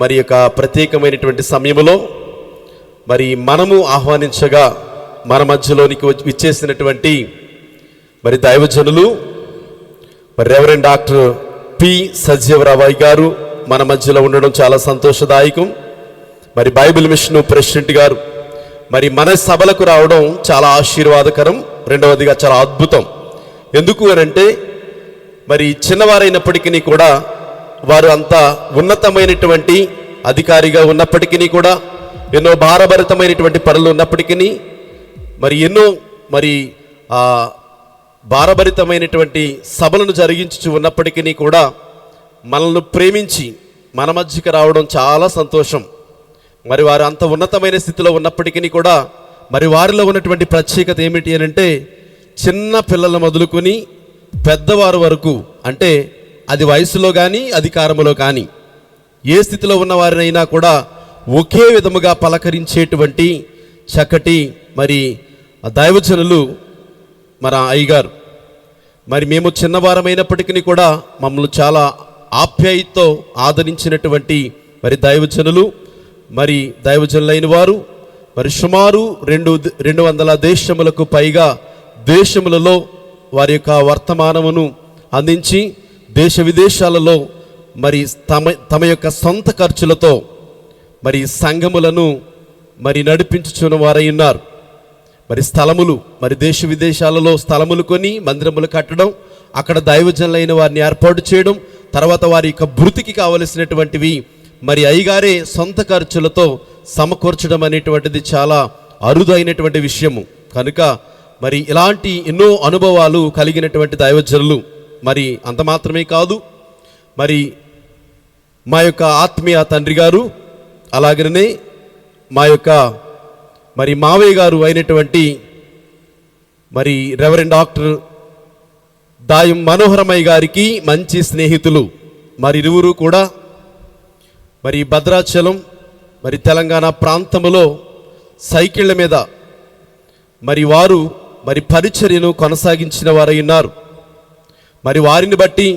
మరి యొక్క ప్రత్యేకమైనటువంటి సమయంలో మరి మనము ఆహ్వానించగా మన మధ్యలోనికి విచ్చేసినటువంటి మరి దైవజనులు మరి రెవరెండ్ డాక్టర్ పి సజీవరావు గారు మన మధ్యలో ఉండడం చాలా సంతోషదాయకం. మరి బైబిల్ మిషన్ ప్రెసిడెంట్ గారు మరి మన సభలకు రావడం చాలా ఆశీర్వాదకరం. రెండవదిగా చాలా అద్భుతం. ఎందుకు అనంటే మరి చిన్నవారైనప్పటికీ కూడా వారు అంత ఉన్నతమైనటువంటి అధికారిగా ఉన్నప్పటికీ కూడా ఎన్నో భారభరితమైనటువంటి పనులు ఉన్నప్పటికీ మరి ఎన్నో మరి భారభరితమైనటువంటి సభలను జరిగించు ఉన్నప్పటికీ కూడా మనల్ని ప్రేమించి మన మధ్యకి రావడం చాలా సంతోషం. మరి వారు అంత ఉన్నతమైన స్థితిలో ఉన్నప్పటికీ కూడా మరి వారిలో ఉన్నటువంటి ప్రత్యేకత ఏమిటి అని అంటే చిన్న పిల్లలు మొదలుకొని పెద్దవారు వరకు, అంటే అది వయసులో కానీ అధికారంలో కానీ ఏ స్థితిలో ఉన్నవారినైనా కూడా ఒకే విధముగా పలకరించేటువంటి చక్కటి మరి దైవజనులు మన అయ్యగారు. మరి మేము చిన్నవారమైనప్పటికీ కూడా మమ్మల్ని చాలా ఆప్యాయతతో ఆదరించినటువంటి మరి దైవజనులు, మరి దైవజనులైన వారు మరి సుమారు 200 దేశములకు పైగా దేశములలో వారి యొక్క వర్తమానమును అందించి దేశ విదేశాలలో మరి తమ యొక్క సొంత ఖర్చులతో మరి సంఘములను మరి నడిపించుచున్న వారై ఉన్నారు. మరి స్థలములు, మరి దేశ విదేశాలలో స్థలములు కొని మందిరములు కట్టడం, అక్కడ దైవజనులైన వారిని ఏర్పాటు చేయడం, తర్వాత వారి యొక్క భృతికి కావలసినటువంటివి మరి అయ్యగారే సొంత ఖర్చులతో సమకూర్చడం అనేటువంటిది చాలా అరుదైనటువంటి విషయము. కనుక మరి ఇలాంటి ఎన్నో అనుభవాలు కలిగినటువంటి దైవజనులు. మరి అంత మాత్రమే కాదు, మరి మా యొక్క ఆత్మీయ తండ్రి గారు, అలాగనే మా యొక్క మరి మావయ్య గారు అయినటువంటి మరి రెవరెండ్ డాక్టర్ దాయం మనోహరమయ్య గారికి మంచి స్నేహితులు. మరి ఇరువురు కూడా మరి భద్రాచలం మరి తెలంగాణ ప్రాంతంలో సైకిళ్ళ మీద మరి వారు మరి పరిచర్యను కొనసాగించిన వారై ఉన్నారు. మరి వారిని బట్టి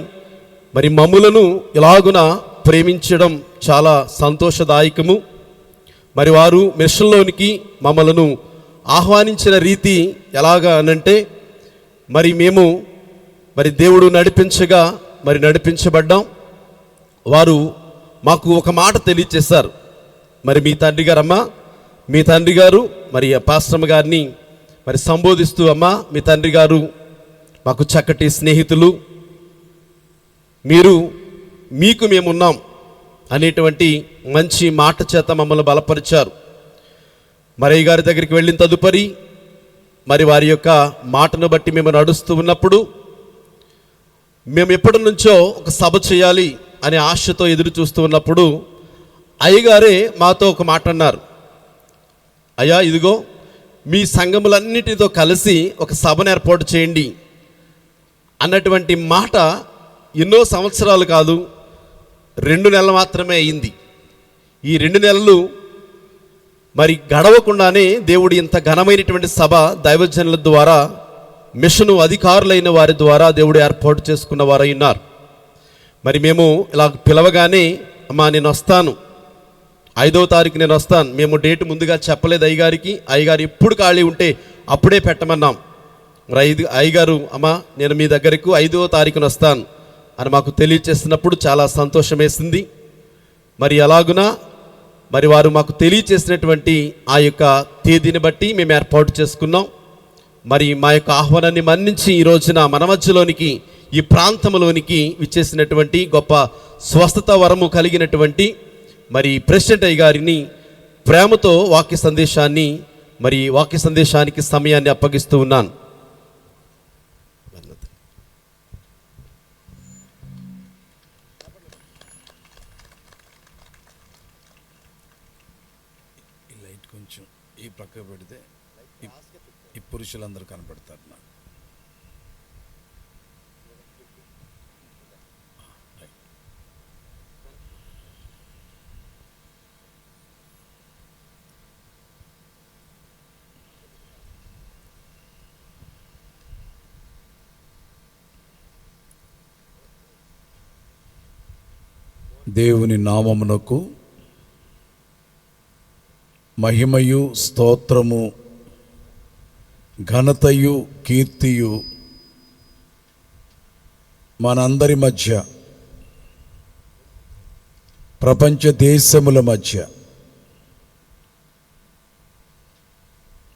మరి మమ్ములను ఇలాగున ప్రేమించడం చాలా సంతోషదాయకము. మరి వారు మిషన్లోనికి మమ్మలను ఆహ్వానించిన రీతి ఎలాగా అనంటే మరి మేము మరి దేవుడు నడిపించగా మరి నడిపించబడ్డాం. వారు మాకు ఒక మాట తెలియచేశారు. మరి మీ తండ్రి గారమ్మా, మీ తండ్రి గారు మరి పాస్టమ్ గారిని మరి సంబోధిస్తూ, అమ్మా మీ తండ్రి గారు మాకు చక్కటి స్నేహితులు, మీకు మేమున్నాం అనేటువంటి మంచి మాట చేత మమ్మల్ని బలపరిచారు. మరి గారి దగ్గరికి వెళ్ళిన తదుపరి మరి వారి యొక్క మాటను బట్టి మేము నడుస్తూ ఉన్నప్పుడు మేము ఎప్పటి నుంచో ఒక సభ చేయాలి అనే ఆశతో ఎదురు చూస్తూ ఉన్నప్పుడు అయ్యగారే మాతో ఒక మాట అన్నారు. అయ్యా, ఇదిగో మీ సంఘములన్నిటితో కలిసి ఒక సభను ఏర్పాటు చేయండి అన్నటువంటి మాట ఎన్నో సంవత్సరాలు కాదు, 2 నెలలు మాత్రమే అయింది. ఈ 2 నెలలు మరి గడవకుండానే దేవుడు ఇంత ఘనమైనటువంటి సభ దైవజనుల ద్వారా, మిషను అధికారులైన వారి ద్వారా దేవుడు ఏర్పాటు చేసుకున్న వారై ఉన్నారు. మరి మేము ఇలా పిలవగానే, అమ్మా నేను వస్తాను, 5వ తారీఖు నేను వస్తాను, మేము డేట్ ముందుగా చెప్పలేదు అయ్యగారికి. అయ్యగారు ఎప్పుడు ఖాళీ ఉంటే అప్పుడే పెట్టమన్నాం. మరి అయ్యగారు, అమ్మా నేను మీ దగ్గరకు 5వ తారీఖున వస్తాను అని మాకు తెలియచేసినప్పుడు చాలా సంతోషం వేసింది. మరి అలాగున మరి వారు మాకు తెలియచేసినటువంటి ఆ యొక్క తేదీని బట్టి మేము ఏర్పాటు చేసుకున్నాం. మరి మా యొక్క ఆహ్వానాన్ని మన్నించి ఈ రోజున మన మధ్యలోనికి, ఈ ప్రాంతంలోనికి విచ్చేసినటువంటి గొప్ప స్వస్థత వరము కలిగినటువంటి మరి ప్రెసిడెంట్ అయ్య గారిని ప్రేమతో వాక్య సందేశానికి సమయాన్ని అప్పగిస్తూ ఉన్నాను. కొంచెం ఈ ప్రక్క పెడితే ఈ పురుషులందరూ కనపడతారు నాకు. దేవుని నామమునకు మహిమయు స్తోత్రము ఘనతయు కీర్తియు మనందరి మధ్య, ప్రపంచ దేశముల మధ్య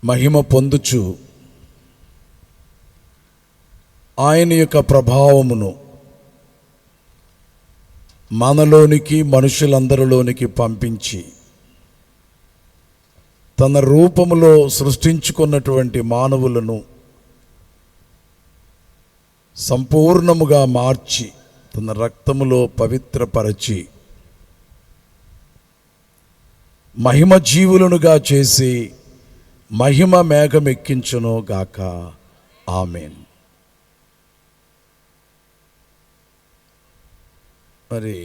మహిమ పొందుచు ఆయన యొక్క ప్రభావమును మనలోనికి, మనుషులందరిలోనికి పంపించి తన రూపములో సృష్టించుకున్నటువంటి మానవులను సంపూర్ణముగా మార్చి తన రక్తములో పవిత్రపరచి మహిమ జీవులనుగా చేసి మహిమ మేఘమెక్కించును గాక. ఆమేన్. మరి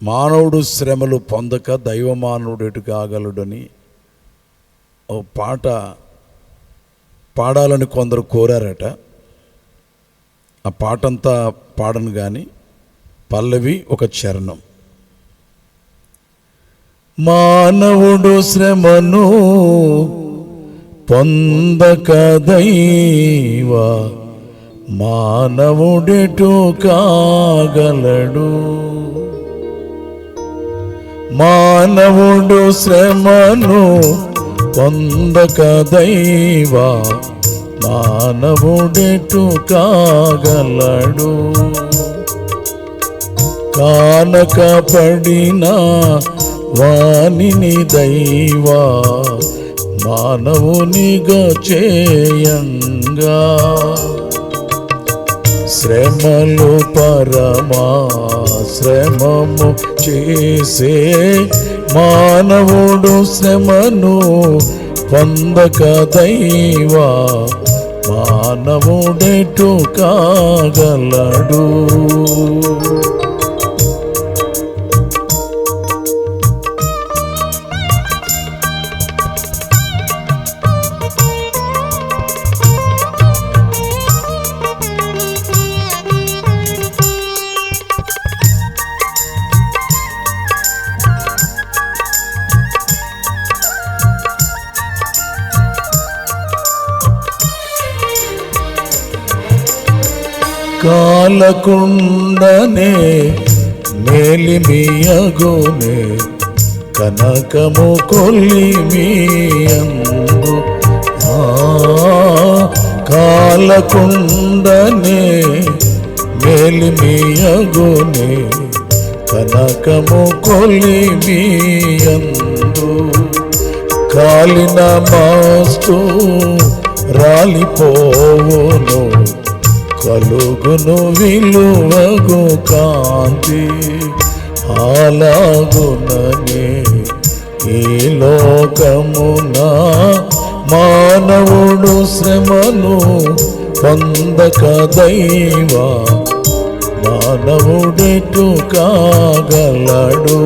మానవుడు శ్రమలు పొందక దైవమానవుడు ఎటు కాగలడని ఓ పాట పాడాలని కొందరు కోరారట. ఆ పాటంతా పాడను కానీ పల్లవి ఒక చరణం. మానవుడు శ్రమను పొందక దైవ మానవుడెటు కాగలడు. మానవుడు శ్రమను పొందక దైవ మానవుడెటు కాగలడు. కానక పడిన వానిని దైవ మానవునిగా చేయంగా, శ్రమలు పరమా శ్రమము చేసే మానవుడు శ్రమను పొందక దైవ మానవుడెటు కాగలడు. కాలకుండనే మేలిమియగునే కనకము కొల్లిమియందు. కాలకుండనే మేలిమియగునే కనకము కొల్లిమియందు. కాలిన మాస్తు రాలిపోవును కలుగును విలువగు కాంతి. అలాగుననే ఈ లోకమున మానవుడు శ్రమను పొందక దైవ మానవుడెటు కాగలడు.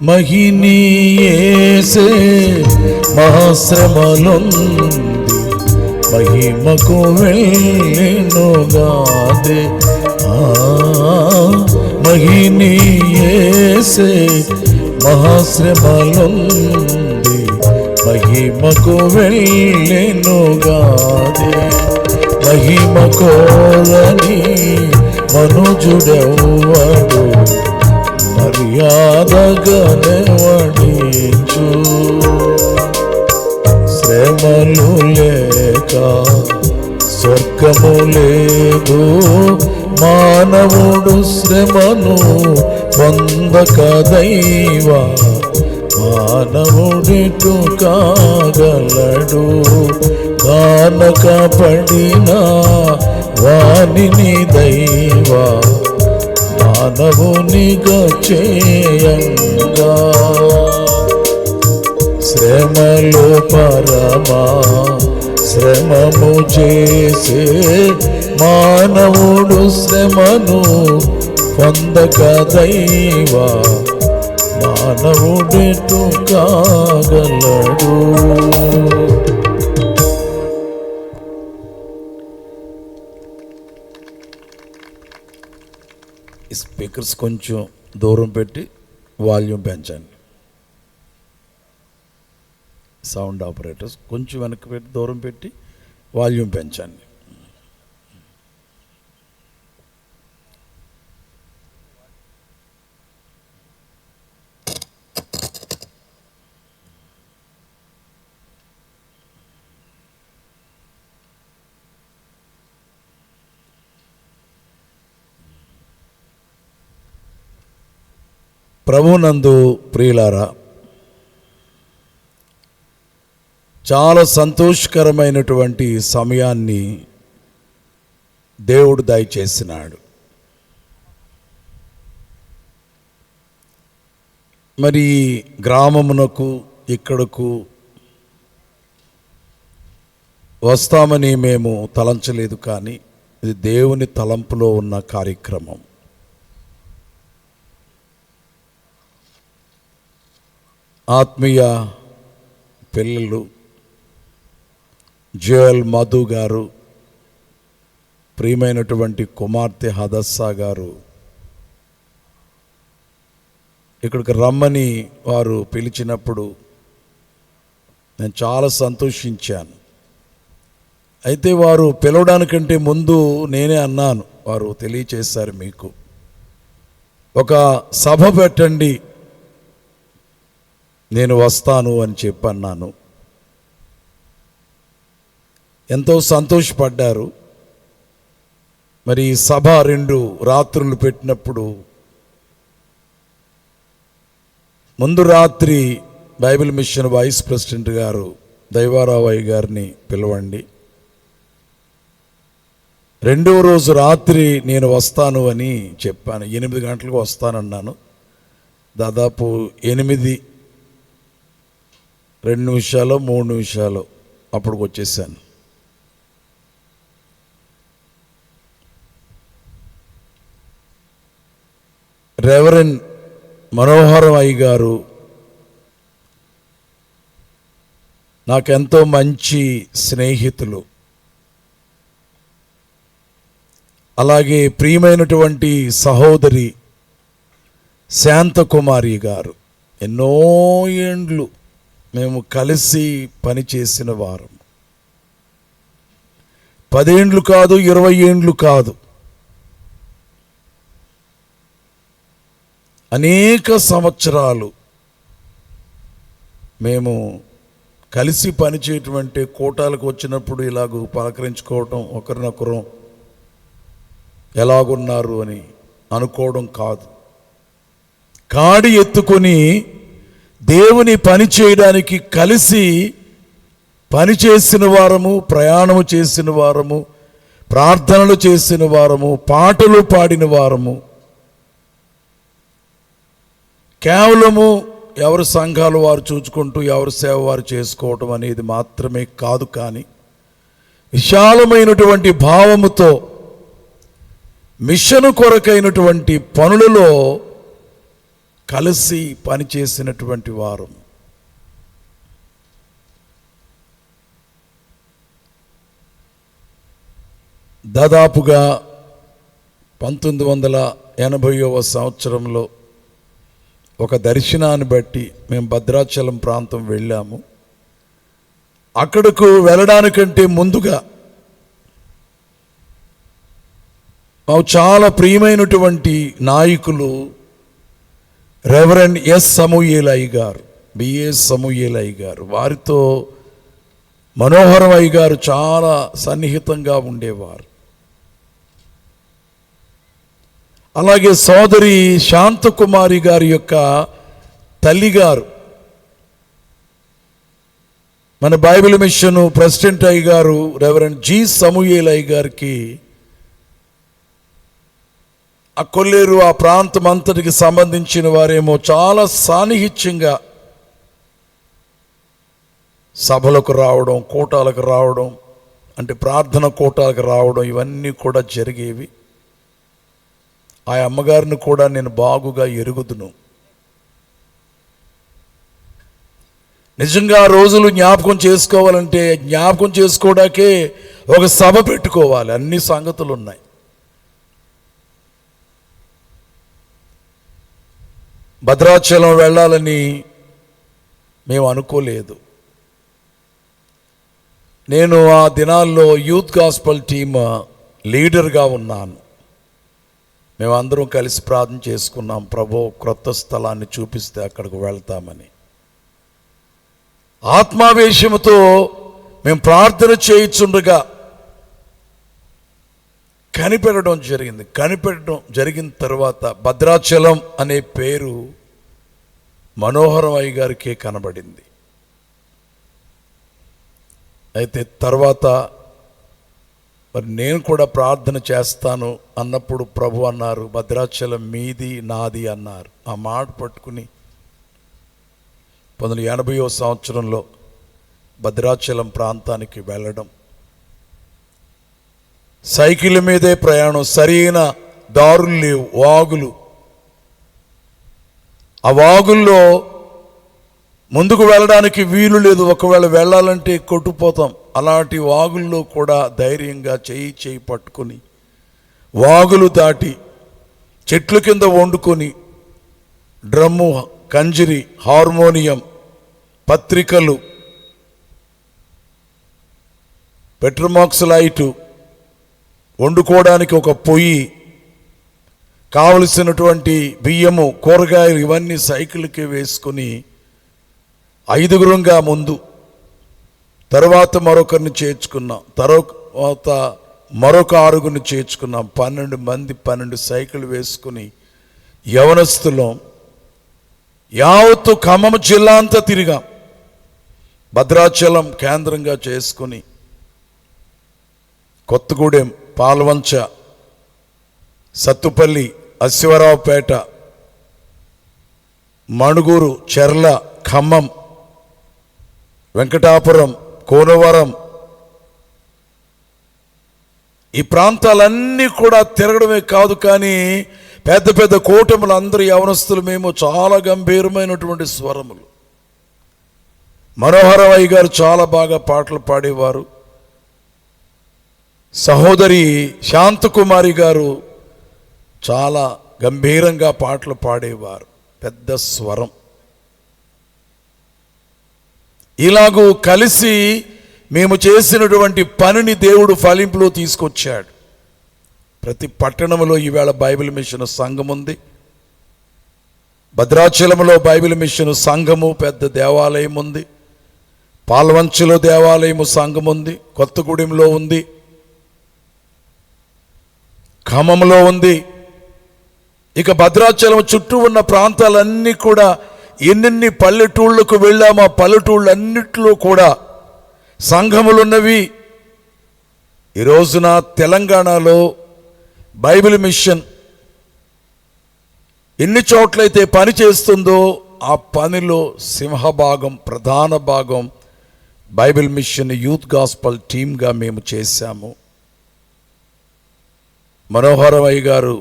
మహిని యేసే మహాశ్రమలుంది మహిమకు వెళ్ళెనుగాదే. మహిని యేసే మహాశ్రమలుంది మహిమకు వెళ్ళెనుగాదే. మహిమ కోరని మనుజుడెవ్వడు మర్యాదగానే వడించు. శ్రమలు లేక స్వర్గము లేదు మానవుడు శ్రమను పొందక దైవ మానవుడిటు కాగలడు. గాన కాపాడిన వాణిని దైవ మానవునిగా చేయంగా శ్రమలో పరమా శ్రమము చేసే మానవుడు శ్రమను పొందక దైవ మానవుడెటు కాగలడు. ఈ స్పీకర్స్ కొంచెం దూరం పెట్టి వాల్యూమ్ పెంచండి. సౌండ్ ఆపరేటర్స్ కొంచెం వెనక్కి పెట్టి దూరం పెట్టి వాల్యూమ్ పెంచండి. ప్రభునందు ప్రియులారా, చాలా సంతోషకరమైనటువంటి సమయాన్ని దేవుడు దయచేసినాడు. మరి గ్రామమునకు ఇక్కడకు వస్తామని మేము తలంచలేదు, కానీ ఇది దేవుని తలంపులో ఉన్న కార్యక్రమం. ఆత్మీయ పిల్లలు జోయల్ మధు గారు, ప్రియమైనటువంటి కుమార్తె హదస్సా గారు ఇక్కడికి రమ్మని వారు పిలిచినప్పుడు నేను చాలా సంతోషించాను. అయితే వారు పిలవడానికంటే ముందు నేనే అన్నాను, వారు తెలియచేశారు, మీకు ఒక సభ పెట్టండి, నేను వస్తాను అని చెప్పన్నాను. ఎంతో సంతోషపడ్డారు. మరి సభ 2 రాత్రులు పెట్టినప్పుడు ముందు రాత్రి బైబిల్ మిషన్ వైస్ ప్రెసిడెంట్ గారు దైవారావయ్య గారిని పిలవండి, 2వ రోజు రాత్రి నేను వస్తాను అని చెప్పాను. 8 గంటలకు వస్తానన్నాను. దాదాపు 8, 2 నిమిషాలు 3 నిమిషాలు అప్పటికి వచ్చేసాను. రెవరెండ్ మనోహరం అయ్య గారు నాకెంతో మంచి స్నేహితులు. అలాగే ప్రియమైనటువంటి సహోదరి శాంతకుమారి గారు, ఎన్నో ఏండ్లు మేము కలిసి పనిచేసిన వారం. 10 ఏండ్లు కాదు, 20 ఏండ్లు కాదు, అనేక సంవత్సరాలు మేము కలిసి పనిచేయటువంటి కూటాలకు వచ్చినప్పుడు ఇలాగూ పలకరించుకోవటం, ఒకరినొకరు ఎలాగున్నారు అని అనుకోవడం కాదు, కాడి ఎత్తుకొని దేవుని పని చేయడానికి కలిసి పనిచేసిన వారము, ప్రయాణము చేసిన వారము, ప్రార్థనలు చేసిన వారము, పాటలు పాడిన వారము. కేవలము ఎవరి సంఘాలు వారు చూచుకుంటూ ఎవరి సేవ వారు చేసుకోవటం అనేది మాత్రమే కాదు, కానీ విశాలమైనటువంటి భావముతో మిషను కొరకైనటువంటి పనులలో కలిసి పనిచేసినటువంటి వారు. దాదాపుగా 1980వ సంవత్సరంలో ఒక దర్శనాన్ని బట్టి మేము భద్రాచలం ప్రాంతం వెళ్ళాము. అక్కడకు వెళ్ళడానికంటే ముందుగా మాకు చాలా ప్రియమైనటువంటి నాయకులు రెవరెండ్ ఎస్ సమూయేల్ అయ్య గారు, బిఎస్ సమూయేల్ అయ్య గారు, వారితో మనోహరం అయ్య గారు చాలా సన్నిహితంగా ఉండేవారు. అలాగే సోదరి శాంతకుమారి గారి యొక్క తల్లిగారు మన బైబిల్ మిషన్ ప్రెసిడెంట్ అయ్య గారు రెవరెండ్ జి సమూయేల్ అయ్య గారికి ఆ కొల్లేరు ఆ ప్రాంతం అంతటికి సంబంధించిన వారేమో చాలా సాన్నిహిత్యంగా సభలకు రావడం, కూటాలకు రావడం, అంటే ప్రార్థన కూటాలకు రావడం, ఇవన్నీ కూడా జరిగేవి. ఆ అమ్మగారిని కూడా నేను బాగుగా ఎరుగుదును. నిజంగా ఆ రోజులు జ్ఞాపకం చేసుకోవాలంటే జ్ఞాపకం చేసుకోవడానికే ఒక సభ పెట్టుకోవాలి. అన్ని సంగతులు ఉన్నాయి. భద్రాచలం వెళ్ళాలని మేము అనుకోలేదు. నేను ఆ దినాల్లో యూత్ గాస్పల్ టీమ్ లీడర్గా ఉన్నాను. మేమందరం కలిసి ప్రార్థన చేసుకున్నాం, ప్రభు క్రొత్త స్థలాన్ని చూపిస్తే అక్కడికి వెళ్తామని. ఆత్మావేశముతో మేము ప్రార్థన చేయించుండగా కనిపెట్టడం జరిగిన తర్వాత భద్రాచలం అనే పేరు మనోహరం అయ్య గారికే కనబడింది. అయితే తర్వాత మరి నేను కూడా ప్రార్థన చేస్తాను అన్నప్పుడు ప్రభు అన్నారు, భద్రాచలం మీది నాది అన్నారు. ఆ మాట పట్టుకుని 1980వ సంవత్సరంలో భద్రాచలం ప్రాంతానికి వెళ్ళడం, సైకిల్ మీదే ప్రయాణం, సరైన దారులు లేవు, వాగులు. ఆ వాగుల్లో ముందుకు వెళ్ళడానికి వీలు లేదు, ఒకవేళ వెళ్ళాలంటే కొట్టుపోతాం. అలాంటి వాగుల్లో కూడా ధైర్యంగా చేయి పట్టుకొని వాగులు దాటి చెట్ల కింద వండుకొని డ్రమ్ము, కంజిరి, హార్మోనియం, పత్రికలు, పెట్రోమాక్స్ లైటు, వండుకోవడానికి ఒక పొయ్యి, కావలసినటువంటి బియ్యము, కూరగాయలు ఇవన్నీ సైకిల్కి వేసుకుని 5గురుగా ముందు, తర్వాత మరొకరిని చేర్చుకున్నాం, తర్వాత మరొక 6గురిని చేర్చుకున్నాం. 12 మంది 12 సైకిల్ వేసుకుని యవనస్తులం యావత్తు ఖమ్మం జిల్లా అంతా తిరిగాం. భద్రాచలం కేంద్రంగా చేసుకుని కొత్తగూడెం, పాల్వంచ, సత్తుపల్లి, అశ్వరావుపేట, మణుగూరు, చెర్ల, ఖమ్మం, వెంకటాపురం, కోనవరం, ఈ ప్రాంతాలన్నీ కూడా తిరగడమే కాదు, కానీ పెద్ద పెద్ద కూటములు, అందరూ యవనస్తులు, మేము చాలా గంభీరమైనటువంటి స్వరములు. మనోహరయ్య గారు చాలా బాగా పాటలు పాడేవారు. సహోదరి శాంతకుమారి గారు చాలా గంభీరంగా పాటలు పాడేవారు, పెద్ద స్వరం. ఇలాగూ కలిసి మేము చేసినటువంటి పనిని దేవుడు ఫలింపులో తీసుకొచ్చాడు. ప్రతి పట్టణంలో ఈవేళ బైబిల్ మిషన్ సంఘం ఉంది. భద్రాచలంలో బైబిల్ మిషన్ సంఘము, పెద్ద దేవాలయం ఉంది. పాల్వంచలో దేవాలయము, సంఘం ఉంది. కొత్తగూడెంలో ఉంది, ఖమ్మంలో ఉంది. ఇక భద్రాచలం చుట్టూ ఉన్న ప్రాంతాలన్నీ కూడా ఎన్నెన్ని పల్లెటూళ్ళకు వెళ్ళాము, ఆ పల్లెటూళ్ళన్నిట్లో కూడా సంఘములున్నవి. ఈ రోజున తెలంగాణలో బైబిల్ మిషన్ ఎన్ని చోట్లయితే పని చేస్తుందో ఆ పనిలో సింహభాగం, ప్రధాన భాగం బైబిల్ మిషన్ యూత్ గాస్పల్ టీమ్గా మేము చేశాము. మనోహరయ్య గారు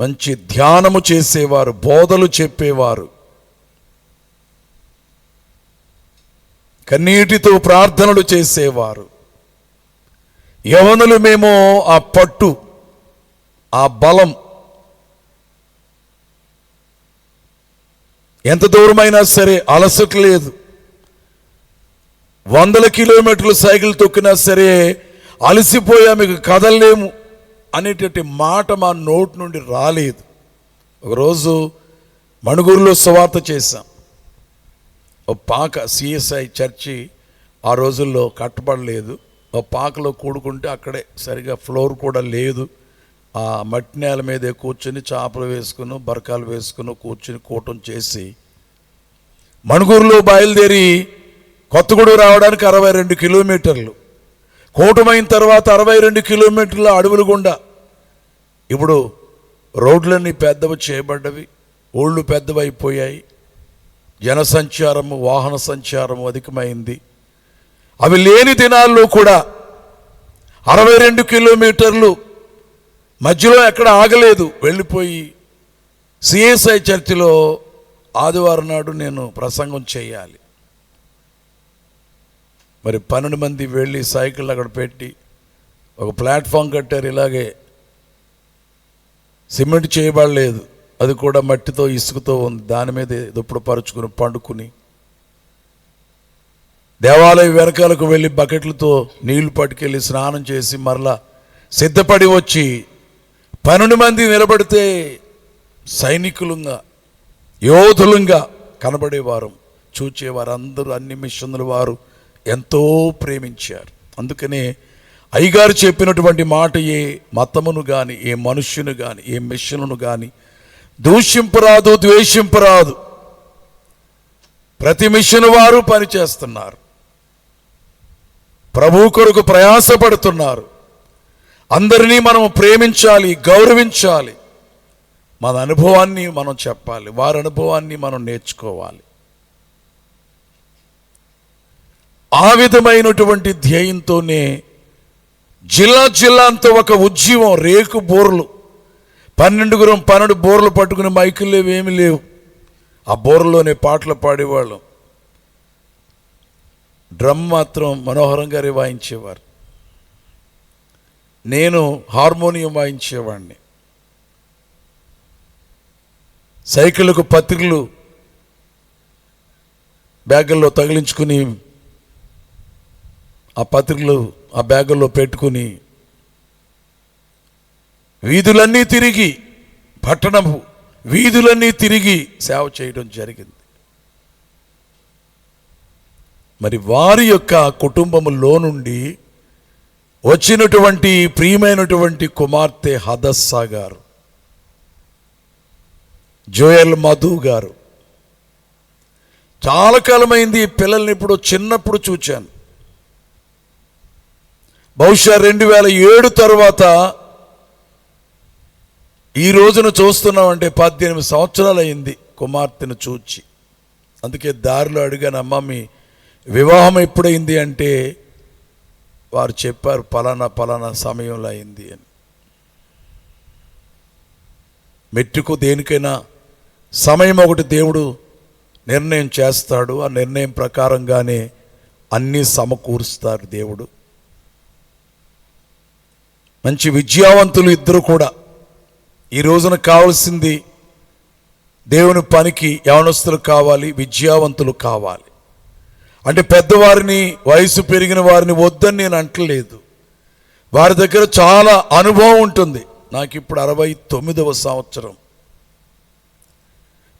మంచి ధ్యానము చేసేవారు, బోధలు చెప్పేవారు, కన్నీటితో ప్రార్థనలు చేసేవారు. యవనులు మేము ఆ పట్టు, ఆ బలం, ఎంత దూరమైనా సరే అలసట లేదు. 100 కిలోమీటర్లు సైకిల్ తొక్కినా సరే అలసిపోయా, మీకు కదలలేము అనేటటువంటి మాట మా నోటి నుండి రాలేదు. ఒకరోజు మణుగూరులో సువార్త చేశాం. ఓ పాక, సిఎస్ఐ చర్చి ఆ రోజుల్లో కట్టబడలేదు. ఓ పాకలో కూడుకుంటే అక్కడే సరిగా ఫ్లోర్ కూడా లేదు. ఆ మట్టి నేల మీదే కూర్చొని చాపలు వేసుకుని, బరకాలు వేసుకుని కూర్చొని కూటం చేసి మణుగూరులో బయలుదేరి కొత్తగూడెం రావడానికి 62 కిలోమీటర్లు, కూటమైన తర్వాత 62 కిలోమీటర్ల అడవులు గుండా. ఇప్పుడు రోడ్లన్నీ పెద్దవి చేయబడ్డవి, ఊళ్ళు పెద్దవైపోయాయి, జనసంచారము వాహన సంచారము అధికమైంది. అవి లేని దినాల్లో కూడా 62 కిలోమీటర్లు మధ్యలో ఎక్కడ ఆగలేదు, వెళ్ళిపోయి సిఎస్ఐ చర్చిలో ఆదివారం నాడు నేను ప్రసంగం చేయాలి. మరి 12 మంది వెళ్ళి సైకిల్ అక్కడ పెట్టి ఒక ప్లాట్ఫామ్ కట్టారు. ఇలాగే సిమెంట్ చేయబడలేదు, అది కూడా మట్టితో ఇసుకతో ఉంది. దాని మీద దుప్పుడు పరుచుకుని పండుకుని దేవాలయ వెనకాలకు వెళ్ళి బకెట్లతో నీళ్లు పట్టుకెళ్ళి స్నానం చేసి మరలా సిద్ధపడి వచ్చి 12 మంది నిలబడితే సైనికులుగా యోధులుగా కనబడేవారు, చూచేవారు. అందరూ అన్ని మిషన్ల వారు ఎంతో ప్రేమించారు. అందుకనే అయ్యగారు చెప్పినటువంటి మాట, ఏ మతమును కానీ ఏ మనుష్యును కానీ ఏ మిషన్ను కానీ దూషింపరాదు, ద్వేషింపరాదు. ప్రతి మిషన్ వారు పనిచేస్తున్నారు, ప్రభు కొరకు ప్రయాసపడుతున్నారు. అందరినీ మనం ప్రేమించాలి, గౌరవించాలి. మన అనుభవాన్ని మనం చెప్పాలి, వారి అనుభవాన్ని మనం నేర్చుకోవాలి. ఆ విధమైనటువంటి ధ్యేయంతోనే జిల్లా అంతా ఒక ఉద్యమం, రేకు బోర్లు, 12 బోర్లు పట్టుకుని మైకులు లేవు, ఏమీ లేవు. ఆ బోర్లోనే పాటలు పాడేవాళ్ళం. డ్రమ్ మాత్రం మనోహరం గారే వాయించేవారు, నేను హార్మోనియం వాయించేవాడిని. సైకిళ్ళకు పత్రికలు బ్యాగుల్లో తగిలించుకుని ఆ పత్రికలు ఆ బ్యాగుల్లో పెట్టుకుని వీధులన్నీ తిరిగి, పట్టణము వీధులన్నీ తిరిగి సేవ చేయడం జరిగింది. మరి వారి యొక్క కుటుంబములో నుండి వచ్చినటువంటి ప్రియమైనటువంటి కుమార్తె హదస్సా గారు, జోయల్ మధు గారు. చాలా కాలమైంది ఈ పిల్లల్ని, ఇప్పుడు చిన్నప్పుడు చూచాను. బహుశా 2007 తర్వాత ఈ రోజున చూస్తున్నామంటే 18 సంవత్సరాలు అయింది కుమార్తెను చూచి. అందుకే దారిలో అడిగాను, అమ్మ మీ వివాహం ఎప్పుడైంది అంటే వారు చెప్పారు పలానా సమయంలో అయింది అని. మెట్టుకు దేనికైనా సమయం ఒకటి దేవుడు నిర్ణయం చేస్తాడు, ఆ నిర్ణయం ప్రకారంగానే అన్నీ సమకూరుస్తారు దేవుడు. మంచి విద్యావంతులు ఇద్దరు కూడా. ఈ రోజున కావాల్సింది దేవుని పనికి యవనస్తులు కావాలి, విద్యావంతులు కావాలి. అంటే పెద్దవారిని, వయసు పెరిగిన వారిని వద్దని నేను అంటలేదు, వారి దగ్గర చాలా అనుభవం ఉంటుంది. నాకు ఇప్పుడు 69వ సంవత్సరం.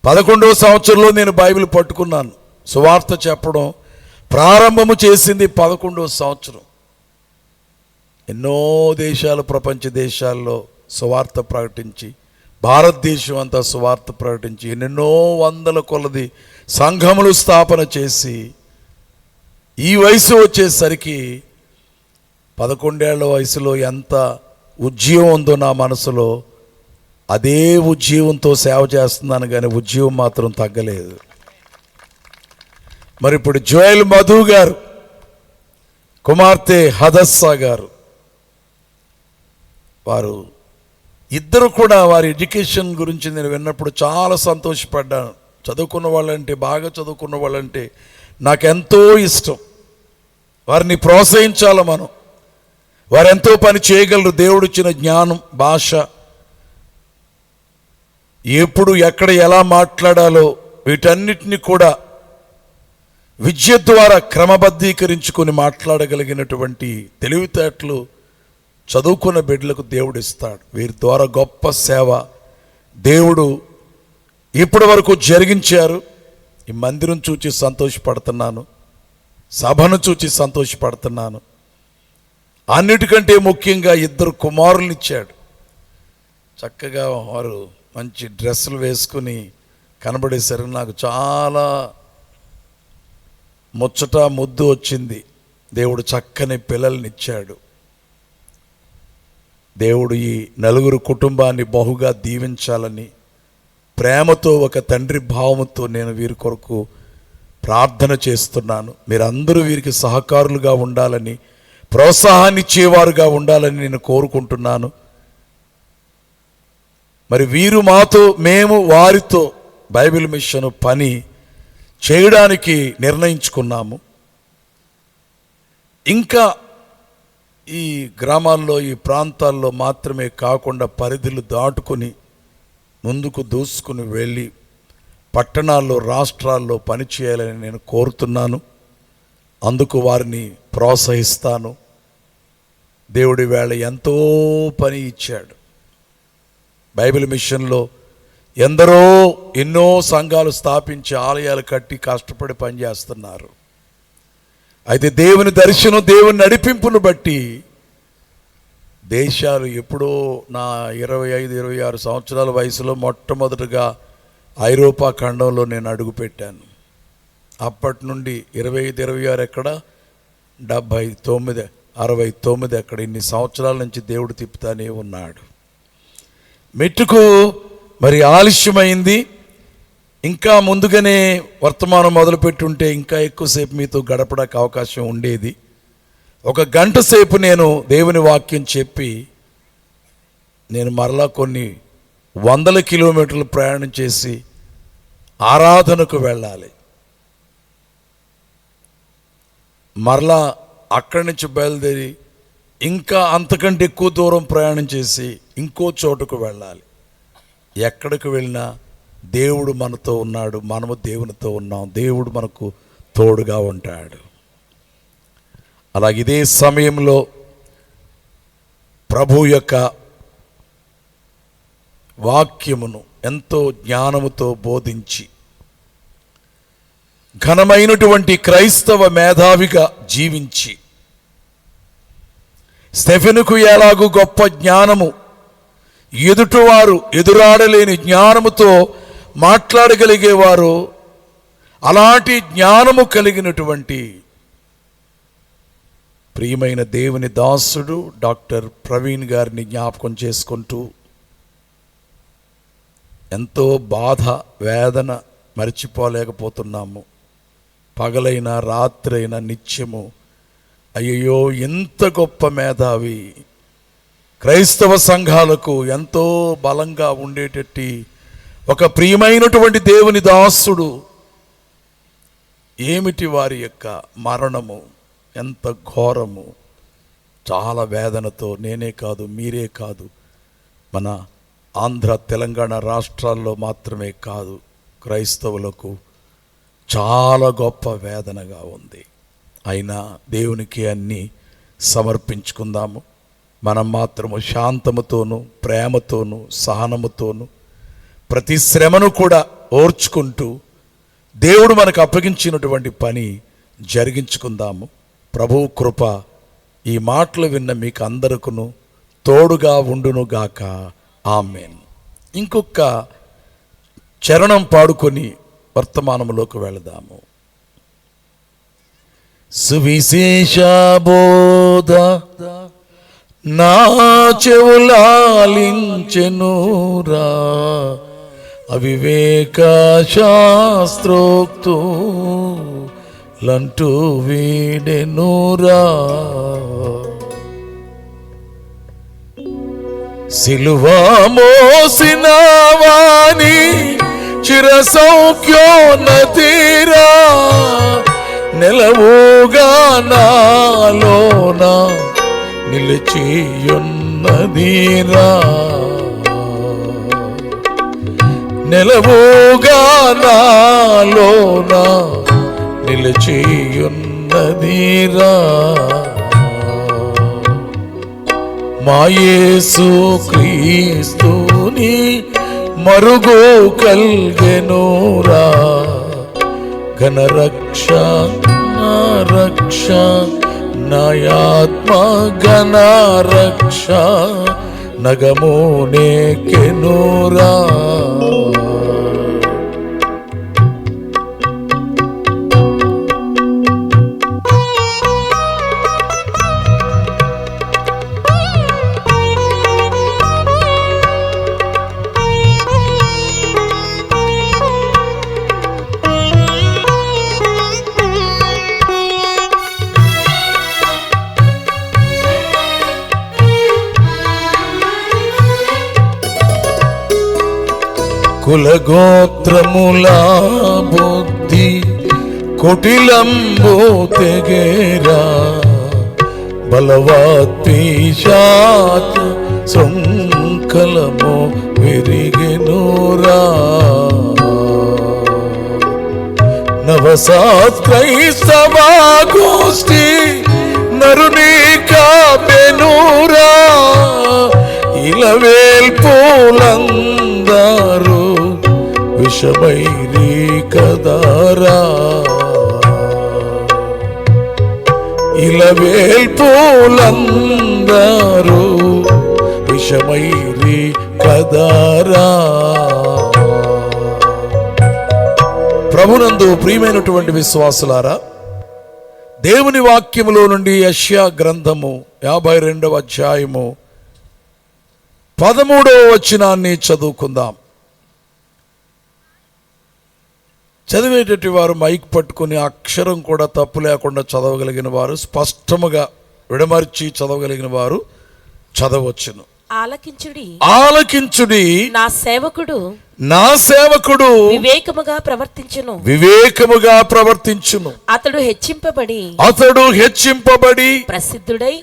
11వ సంవత్సరంలో నేను బైబిల్ పట్టుకున్నాను. సువార్త చెప్పడం ప్రారంభము చేసింది 11వ సంవత్సరం. ఎన్నో దేశాలు, ప్రపంచ దేశాల్లో సువార్త ప్రకటించి, భారతదేశం అంతా సువార్త ప్రకటించి, ఎన్నెన్నో వందల కొలది సంఘములు స్థాపన చేసి, ఈ వయసు వచ్చేసరికి 11 ఏళ్ల వయసులో ఎంత ఉద్యోగం ఉందో నా మనసులో, అదే ఉద్యోగంతో సేవ చేస్తున్నాను, కానీ ఉద్యోగం మాత్రం తగ్గలేదు. మరి ఇప్పుడు జోయల్ మధు గారు, కుమార్తె హదస్సా గారు, వారు ఇద్దరు కూడా వారి ఎడ్యుకేషన్ గురించి నేను విన్నప్పుడు చాలా సంతోషపడ్డాను. చదువుకున్న వాళ్ళంటే, బాగా చదువుకున్న వాళ్ళంటే నాకెంతో ఇష్టం. వారిని ప్రోత్సహించాలి మనం. వారెంతో పని చేయగలరు. దేవుడిచ్చిన జ్ఞానం, భాష, ఎప్పుడు ఎక్కడ ఎలా మాట్లాడాలో వీటన్నిటిని కూడా విద్య ద్వారా క్రమబద్ధీకరించుకొని మాట్లాడగలిగినటువంటి తెలివితేటలు చదువుకున్న బిడ్డలకు దేవుడు ఇస్తాడు. వీరి ద్వారా గొప్ప సేవ దేవుడు ఇప్పటి వరకు జరిగించారు. ఈ మందిరం చూచి సంతోషపడుతున్నాను, సభను చూచి సంతోషపడుతున్నాను. అన్నిటికంటే ముఖ్యంగా 2 కుమారులను ఇచ్చాడు. చక్కగా వారు మంచి డ్రెస్సులు వేసుకుని కనబడేసరికి నాకు చాలా ముచ్చట ముద్దు వచ్చింది. దేవుడు చక్కని పిల్లల్నిచ్చాడు. దేవుడు ఈ నలుగురు కుటుంబాన్ని బహుగా దీవించాలని ప్రేమతో, ఒక తండ్రి భావముతో నేను వీరి కొరకు ప్రార్థన చేస్తున్నాను. మీరందరూ వీరికి సహకారులుగా ఉండాలని, ప్రోత్సాహాన్ని ఇచ్చేవారుగా ఉండాలని నేను కోరుకుంటున్నాను. మరి వీరు మాతో, మేము వారితో బైబిల్ మిషన్ పని చేయడానికి నిర్ణయించుకున్నాము. ఇంకా ఈ గ్రామాల్లో, ఈ ప్రాంతాల్లో మాత్రమే కాకుండా పరిధులు దాటుకొని ముందుకు దూసుకుని వెళ్ళి పట్టణాల్లో, రాష్ట్రాల్లో పనిచేయాలని నేను కోరుతున్నాను. అందుకు వారిని ప్రోత్సహిస్తాను. దేవుడి వేళ ఎంతో పని ఇచ్చాడు. బైబిల్ మిషన్లో ఎందరో ఎన్నో సంఘాలు స్థాపించి, ఆలయాలు కట్టి కష్టపడి పనిచేస్తున్నారు. అయితే దేవుని దర్శనం, దేవుని నడిపింపును బట్టి దేశాలు ఎప్పుడో నా 25-26 సంవత్సరాల వయసులో మొట్టమొదటిగా ఐరోపా ఖండంలో నేను అడుగుపెట్టాను. అప్పటి నుండి 25-26 ఎక్కడ, 79, 69 ఎక్కడ, ఇన్ని సంవత్సరాల నుంచి దేవుడు తిప్పుతానే ఉన్నాడు. మెట్టుకు మరి ఆలస్యమైంది. ఇంకా ముందుగానే వర్తమానం మొదలుపెట్టుంటే ఇంకా ఎక్కువసేపు మీతో గడపడానికి అవకాశం ఉండేది. 1 గంట సేపు నేను దేవుని వాక్యం చెప్పి నేను మరలా కొన్ని 100 కిలోమీటర్లు ప్రయాణం చేసి ఆరాధనకు వెళ్ళాలి. మరలా అక్కడి నుంచి బయలుదేరి ఇంకా అంతకంటే ఎక్కువ దూరం ప్రయాణం చేసి ఇంకో చోటుకు వెళ్ళాలి. ఎక్కడికి వెళ్ళినా దేవుడు మనతో ఉన్నాడు, మనము దేవునితో ఉన్నాం. దేవుడు మనకు తోడుగా ఉంటాడు. అలాగే ఇదే సమయంలో ప్రభు యొక్క వాక్యమును ఎంతో జ్ఞానముతో బోధించి ఘనమైనటువంటి క్రైస్తవ మేధావిగా జీవించి, స్టెఫెనుకు ఎలాగూ గొప్ప జ్ఞానము, ఎదుటివారు ఎదురాడలేని జ్ఞానముతో మాట్లాడగలిగేవారు, అలాంటి జ్ఞానము కలిగినటువంటి ప్రియమైన దేవుని దాసుడు డాక్టర్ ప్రవీణ్ గారిని జ్ఞాపకం చేసుకుంటూ ఎంతో బాధ, వేదన మర్చిపోలేకపోతున్నాము. పగలైనా రాత్రైనా నిత్యము అయ్యో ఎంత గొప్ప మేధావి, క్రైస్తవ సంఘాలకు ఎంతో బలంగా ఉండేటట్టి ఒక ప్రియమైనటువంటి దేవుని దాసుడు, ఏమిటి వారి యొక్క మరణము, ఎంత ఘోరము. చాలా వేదనతో నేనే కాదు, మీరే కాదు, మన ఆంధ్ర, తెలంగాణ రాష్ట్రాల్లో మాత్రమే కాదు, క్రైస్తవులకు చాలా గొప్ప వేదనగా ఉంది. అయినా దేవునికి అన్నీ సమర్పించుకుందాము. మనం మాత్రము శాంతముతోనూ, ప్రేమతోనూ, సహనముతోనూ ప్రతి శ్రమను కూడా ఓర్చుకుంటూ దేవుడు మనకు అప్పగించినటువంటి పని జరిగించుకుందాము. ప్రభువు కృప ఈ మాటలు విన్న మీకు అందరికీ తోడుగా ఉండునుగాక. ఆమేన్. ఇంకొక చరణం పాడుకొని వర్తమానములోకి వెళదాము. సువిశేష బోధ నా చెవులాలించెనురా, అవివేక శాస్త్రోక్తులంటూ వీడెనురా, సిలువ మోసిన వాని చిరసౌఖ్యోన్నతిరా, నెలవుగా నాలోన నిలిచియున్నదిరా, నెలవుగా నాలోన నిలిచియున్నదిరా, మా యేసు క్రీస్తుని మరుగు కల్గెనురా, ఘనరక్ష రక్ష నాయాత్మ ఘనరక్ష నగమునేకెనురా. కులగోత్రముల బుద్ధి కుటిలంబు తెగేరా బలవద్వేషాత్ శృంఖలము విరిగెనురా నవసాత్ క్రైస్తవ గోష్ఠి నరుని కాపెనురా ఇలవేల్పులందరూ విషమైరి కదరా ఇలవేల్పులందరూ విషమైరి కదరా. ప్రభునందు ప్రియమైనటువంటి విశ్వాసులారా, దేవుని వాక్యములో నుండి యెషయా గ్రంథము 52వ అధ్యాయము 13వ వచనాన్ని చదువుకుందాం. చదివేటటువంటి వారు మైక్ పట్టుకుని అక్షరం కూడా తప్పు లేకుండా చదవగలిగిన వారు, స్పష్టముగా విడమర్చి చదవగలిగిన వారు చదవచ్చును. ఆలకించుడి నా సేవకుడు వివేకముగా ప్రవర్తించును. అతడు హెచ్చింపబడి ప్రసిద్ధుడై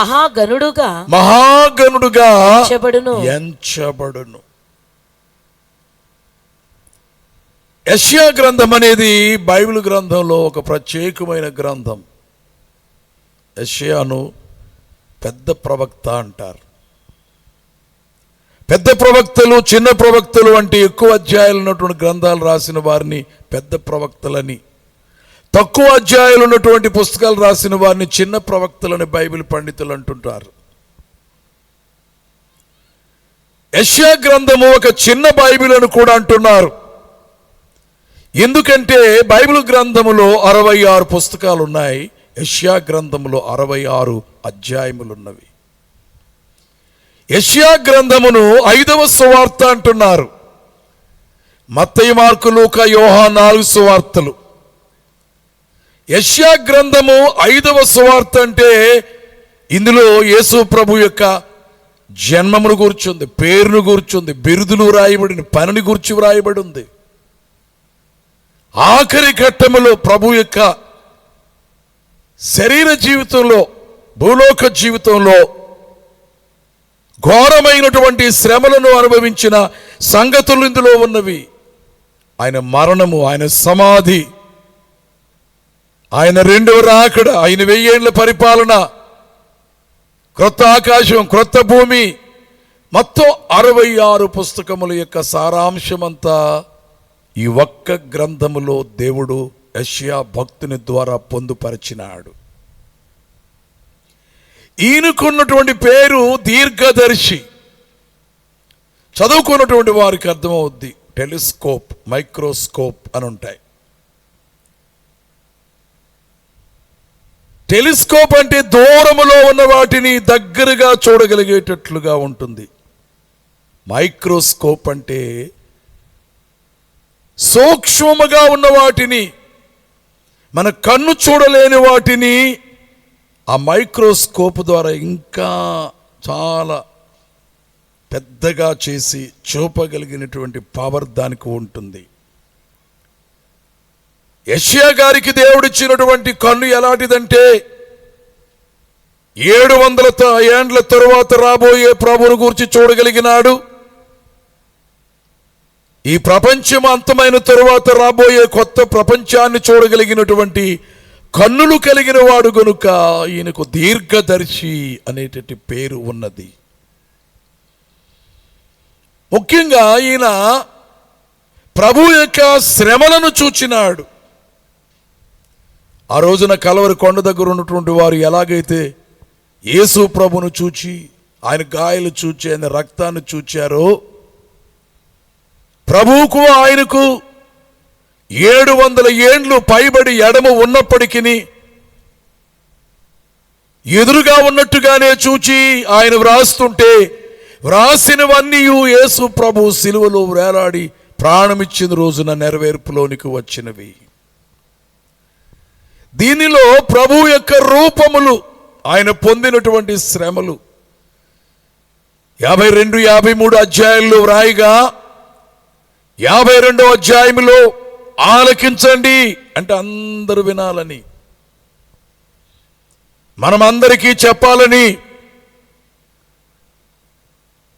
మహాగణుడుగా ఎంచబడును. యెషయా గ్రంథం అనేది బైబిల్ గ్రంథంలో ఒక ప్రత్యేకమైన గ్రంథం. యెషయాను పెద్ద ప్రవక్త అంటారు. పెద్ద ప్రవక్తలు, చిన్న ప్రవక్తలు అంటే ఎక్కువ అధ్యాయాలు ఉన్నటువంటి గ్రంథాలు రాసిన వారిని పెద్ద ప్రవక్తలని, తక్కువ అధ్యాయాలు ఉన్నటువంటి పుస్తకాలు రాసిన వారిని చిన్న ప్రవక్తలని బైబిల్ పండితులు అంటుంటారు. యెషయా గ్రంథము ఒక చిన్న బైబిల్ అని కూడా అంటున్నారు. ఎందుకంటే బైబిల్ గ్రంథములో 66 పుస్తకాలు ఉన్నాయి, యెషయా గ్రంథములో 66 అధ్యాయములు ఉన్నవి. యెషయా గ్రంథమును 5వ సువార్త అంటున్నారు. మత్తయి, మార్కు, లూకా, యోహాను 4 సువార్తలు. యెషయా గ్రంథము 5వ సువార్త అంటే ఇందులో యేసు ప్రభు యొక్క జన్మమును గూర్చుంది, పేరును గూర్చుంది, బిరుదులు వ్రాయబడిన పనిని గూర్చి వ్రాయబడి ఉంది. ఆఖరి ఘట్టములో ప్రభు యొక్క శరీర జీవితంలో, భూలోక జీవితంలో ఘోరమైనటువంటి శ్రమలను అనుభవించిన సంగతులు ఇందులో ఉన్నవి. ఆయన మరణము, ఆయన సమాధి, ఆయన రెండవ రాకడ, ఆయన 1000 ఏళ్ల పరిపాలన, క్రొత్త ఆకాశం, క్రొత్త భూమి, మొత్తం 66 పుస్తకముల యొక్క సారాంశమంతా ఈ ఒక్క గ్రంథములో దేవుడు యెషయా భక్తుని ద్వారా పొందుపరిచినాడు. ఈయనకున్నటువంటి పేరు దీర్ఘదర్శి. చదువుకున్నటువంటి వారికి అర్థమవుద్ది. టెలిస్కోప్, మైక్రోస్కోప్ అని ఉంటాయి. టెలిస్కోప్ అంటే దూరములో ఉన్న వాటిని దగ్గరగా చూడగలిగేటట్లుగా ఉంటుంది. మైక్రోస్కోప్ అంటే సూక్ష్మముగా ఉన్న వాటిని, మన కన్ను చూడలేని వాటిని ఆ మైక్రోస్కోప్ ద్వారా ఇంకా చాలా పెద్దగా చేసి చూపగలిగినటువంటి పవర్ దానికి ఉంటుంది. యెషయా గారికి దేవుడిచ్చినటువంటి కన్ను ఎలాంటిదంటే 700 ఏండ్ల తరువాత రాబోయే ప్రభువును గురించి చూడగలిగినాడు. ఈ ప్రపంచం అంతమైన తరువాత రాబోయే కొత్త ప్రపంచాన్ని చూడగలిగినటువంటి కన్నులు కలిగిన వాడు గనుక ఈయనకు దీర్ఘదర్శి అనేటటువంటి పేరు ఉన్నది. ముఖ్యంగా ఈయన ప్రభు యొక్క శ్రమలను చూచినాడు. ఆ రోజున కలవరి కొండ దగ్గర ఉన్నటువంటి వారు ఎలాగైతే యేసు ప్రభును చూచి, ఆయన గాయాలు చూచి, ఆయన రక్తాన్ని చూచారో, ప్రభువుకు ఆయనకు 700 ఏండ్లు పైబడి ఎడమ ఉన్నప్పటికీ ఎదురుగా ఉన్నట్టుగానే చూచి ఆయన వ్రాస్తుంటే, వ్రాసినవన్నీ యేసు ప్రభు సిలువలో వేలాడి ప్రాణమిచ్చిన రోజున నెరవేర్పులోనికి వచ్చినవి. దీనిలో ప్రభు యొక్క రూపములు, ఆయన పొందినటువంటి శ్రమలు 52, 53 అధ్యాయాల్లో వ్రాయిగా 52వ అధ్యాయములో ఆలకించండి అంటే అందరూ వినాలని, మనమందరికీ చెప్పాలని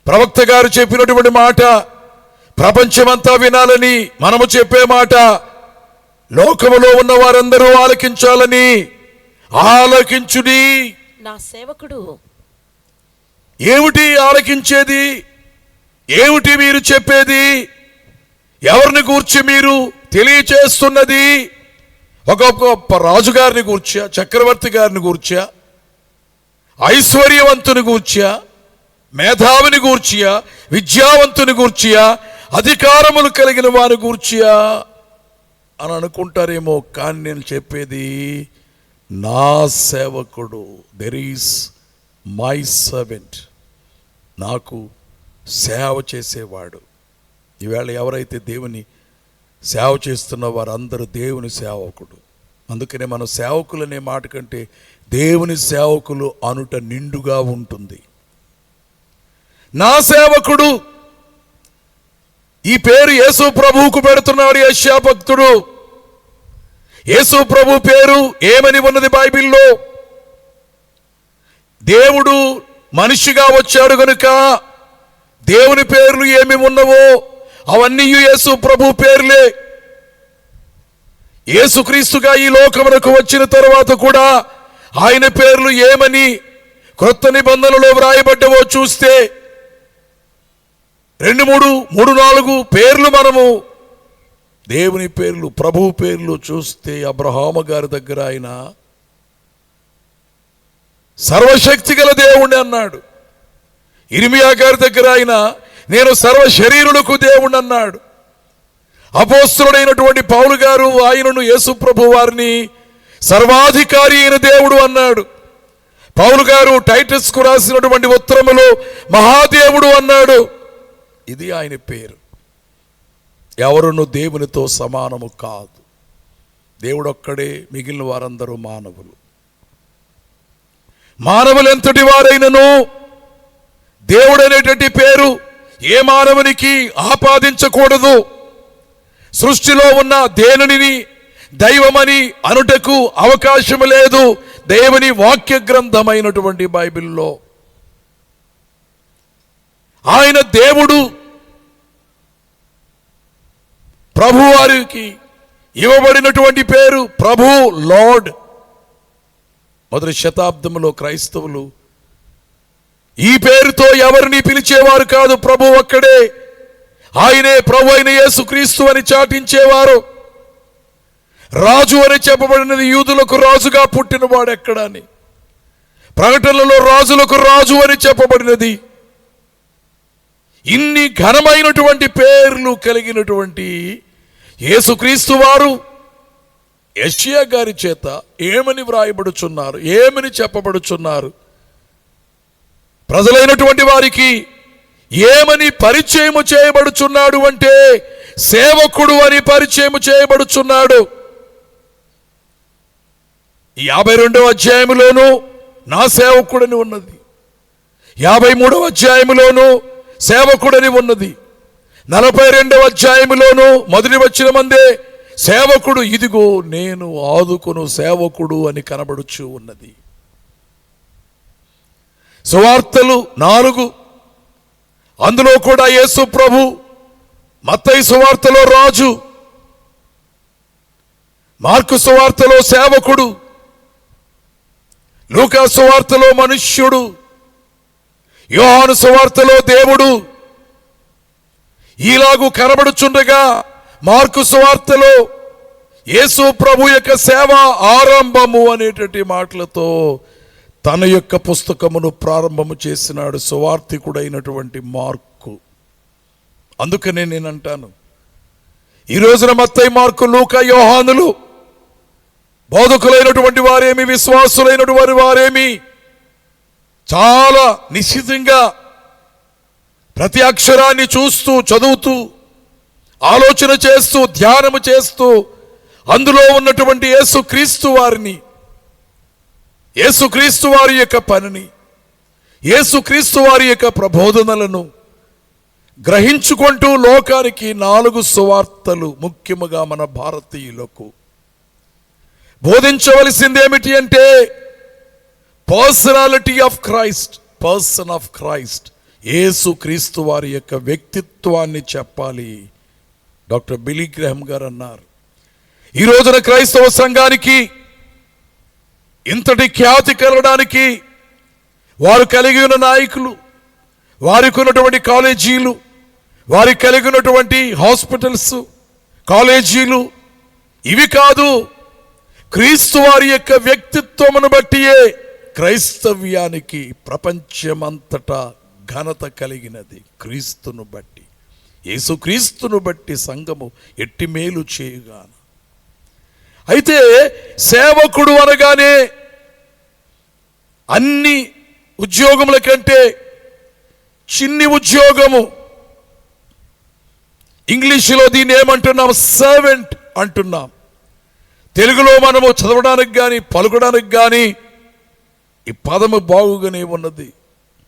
ప్రవక్త గారు చెప్పినటువంటి మాట ప్రపంచమంతా వినాలని, మనము చెప్పే మాట లోకములో ఉన్న వారందరూ ఆలకించాలని. ఆలకించుడి. నా సేవకుడు. ఏమిటి ఆలకించేది? ఏమిటి మీరు చెప్పేది? ఎవరిని గూర్చి మీరు తెలియచేస్తున్నది? ఒక గొప్ప రాజుగారిని గూర్చా, చక్రవర్తి గారిని గూర్చా, ఐశ్వర్యవంతుని గూర్చా, మేధావిని గూర్చియా, విద్యావంతుని గూర్చియా, అధికారములు కలిగిన వారి గూర్చియా అని అనుకుంటారేమో. కానీ నేను చెప్పేది నా సేవకుడు. There is my servant. నాకు సేవ చేసేవాడు. ఈవేళ ఎవరైతే దేవుని సేవ చేస్తున్న వారందరూ దేవుని సేవకుడు. అందుకనే మనం సేవకులు అనే మాట కంటే దేవుని సేవకులు అనుట నిండుగా ఉంటుంది. నా సేవకుడు. ఈ పేరు యేసు ప్రభువుకు పెడుతున్నాడు యెషయా భక్తుడు. యేసు ప్రభు పేరు ఏమని ఉన్నది బైబిల్లో? దేవుడు మనిషిగా వచ్చాడు గనుక దేవుని పేర్లు ఏమి ఉన్నవో అవన్నీ యేసు ప్రభు పేర్లే. యేసుక్రీస్తుగా ఈ లోకమునకు వచ్చిన తరువాత కూడా ఆయన పేర్లు ఏమని క్రొత్త నిబంధనలో వ్రాయబడ్డవో చూస్తే 2, 3, 4 పేర్లు మనము దేవుని పేర్లు, ప్రభువు పేర్లు చూస్తే అబ్రహాము గారి దగ్గర ఆయన సర్వశక్తి గల దేవుణ్ణి అన్నాడు. ఇర్మియా గారి దగ్గర ఆయన నేను సర్వ శరీరులకు దేవుణ్ణి అన్నాడు. అపోస్తలుడైనటువంటి పౌలు గారు ఆయనను యేసు ప్రభు వారిని సర్వాధికారి అయిన దేవుడు అన్నాడు. పౌలు గారు టైటస్కు రాసినటువంటి ఉత్తరములో మహాదేవుడు అన్నాడు. ఇది ఆయన పేరు. ఎవరును దేవునితో సమానము కాదు. దేవుడు ఒక్కడే, మిగిలిన వారందరూ మానవులు. మానవులు ఎంతటి వారైనను దేవుడు అనేటువంటి పేరు ఏ మానవునికి ఆపాదించకూడదు. సృష్టిలో ఉన్న దేనిని దైవమని అనుటకు అవకాశం లేదు. దేవుని వాక్య గ్రంథమైనటువంటి బైబిల్లో ఆయన దేవుడు. ప్రభు వారికి ఇవ్వబడినటువంటి పేరు ప్రభు, లార్డ్. మొదటి శతాబ్దంలో క్రైస్తవులు ఈ పేరుతో ఎవరిని పిలిచేవారు కాదు. ప్రభు ఒక్కడే. ఆయనే ప్రభు అయిన యేసుక్రీస్తు అని చాటించేవారు. రాజు అని చెప్పబడినది యూదులకు రాజుగా పుట్టినవాడు ఎక్కడని. ప్రకటనలలో రాజులకు రాజు అని చెప్పబడినది. ఇన్ని ఘనమైనటువంటి పేర్లు కలిగినటువంటి యేసుక్రీస్తు వారు యెషయా గారి చేత ఏమని వ్రాయబడుచున్నారు, ఏమని చెప్పబడుచున్నారు? ప్రజలైనటువంటి వారికి ఏమని పరిచయము చేయబడుచున్నాడు అంటే సేవకుడు అని పరిచయము చేయబడుచున్నాడు. ఈ 52వ అధ్యాయములోను నా సేవకుడని ఉన్నది. 53వ అధ్యాయములోను సేవకుడని ఉన్నది. 42వ అధ్యాయములోను మొదటి వచనమందే సేవకుడు, ఇదిగో నేను ఆదుకొను సేవకుడు అని కనబడుచు ఉన్నది. సువార్తలు 4, అందులో కూడా యేసు ప్రభు. మత్తయి సువార్తలో రాజు, మార్కు సువార్తలో సేవకుడు, లూకా సువార్తలో మనుష్యుడు, యోహాను సువార్తలో దేవుడు. ఈలాగు కనబడుచుండగా మార్కు సువార్తలో యేసు ప్రభు యొక్క సేవ ఆరంభము అనేటువంటి మాటలతో తన యొక్క పుస్తకమును ప్రారంభము చేసినాడు సువార్తికుడైనటువంటి మార్కు. అందుకనే నేను అంటాను, ఈ రోజున మత్తయి, మార్కు, లూకా, యోహానులు బోధకులైనటువంటి వారేమి, విశ్వాసులైనటువంటి వారేమి చాలా నిశ్చితంగా ప్రతి అక్షరాన్ని చూస్తూ, చదువుతూ, ఆలోచన చేస్తూ, ధ్యానము చేస్తూ అందులో ఉన్నటువంటి యేసుక్రీస్తు వారిని, యేసుక్రీస్తు వారి యొక్క పనిని, యేసుక్రీస్తు వారి యొక్క ప్రబోధనలను గ్రహించుకుంటూ లోకానికి 4 సువార్తలు ముఖ్యముగా మన భారతీయులకు బోధించవలసింది ఏమిటి అంటే personality of Christ, person of Christ, యేసు క్రీస్తు వారి యొక్క వ్యక్తిత్వాన్ని చెప్పాలి. డాక్టర్ బిల్లీ గ్రాహం గారు అన్నారు, ఈ రోజున క్రైస్తవ సంఘానికి ఇంతటి ఖ్యాతి కలగడానికి వారు కలిగి ఉన్న నాయకులు, వారికి ఉన్నటువంటి కాలేజీలు, వారికి కలిగి ఉన్నటువంటి హాస్పిటల్స్, కాలేజీలు ఇవి కాదు, క్రీస్తు వారి యొక్క వ్యక్తిత్వమును బట్టియే క్రైస్తవ్యానికి ప్రపంచమంతటా ఘనత కలిగినది. క్రీస్తును బట్టి, యేసుక్రీస్తును బట్టి సంఘము ఎట్టి మేలు చేయగాను. అయితే సేవకుడు అనగానే అన్ని ఉద్యోగముల కంటే చిన్ని ఉద్యోగము, ఇంగ్లీషులో దీన్ని ఏమంటున్నాం, సర్వెంట్ అంటున్నాం. తెలుగులో మనము చదవడానికి కానీ పలుకడానికి కానీ ఈ పదము బాగుగానే ఉన్నది,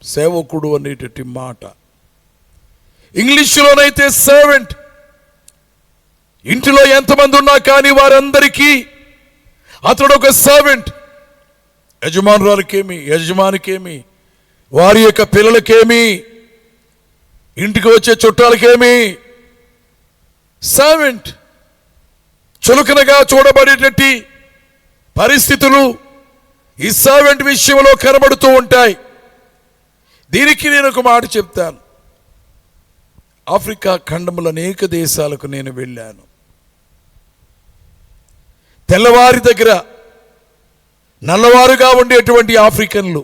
సేవకుడు అనేటటువంటి మాట. ఇంగ్లీషులోనైతే సర్వెంట్, ఇంటిలో ఎంతమంది ఉన్నా కానీ వారందరికీ అతడు ఒక సర్వెంట్. యజమానురాలకేమి, యజమానికేమి, వారి యొక్క పిల్లలకేమి, ఇంటికి వచ్చే చుట్టాలకేమి సర్వెంట్. చులకనగా చూడబడేటట్టి పరిస్థితులు ఈ సర్వెంట్ విషయంలో కనబడుతూ ఉంటాయి. దీనికి నేను ఒక మాట చెప్తాను. ఆఫ్రికా ఖండముల అనేక దేశాలకు నేను వెళ్ళాను. తెల్లవారి దగ్గర నల్లవారుగా ఉండేటువంటి ఆఫ్రికన్లు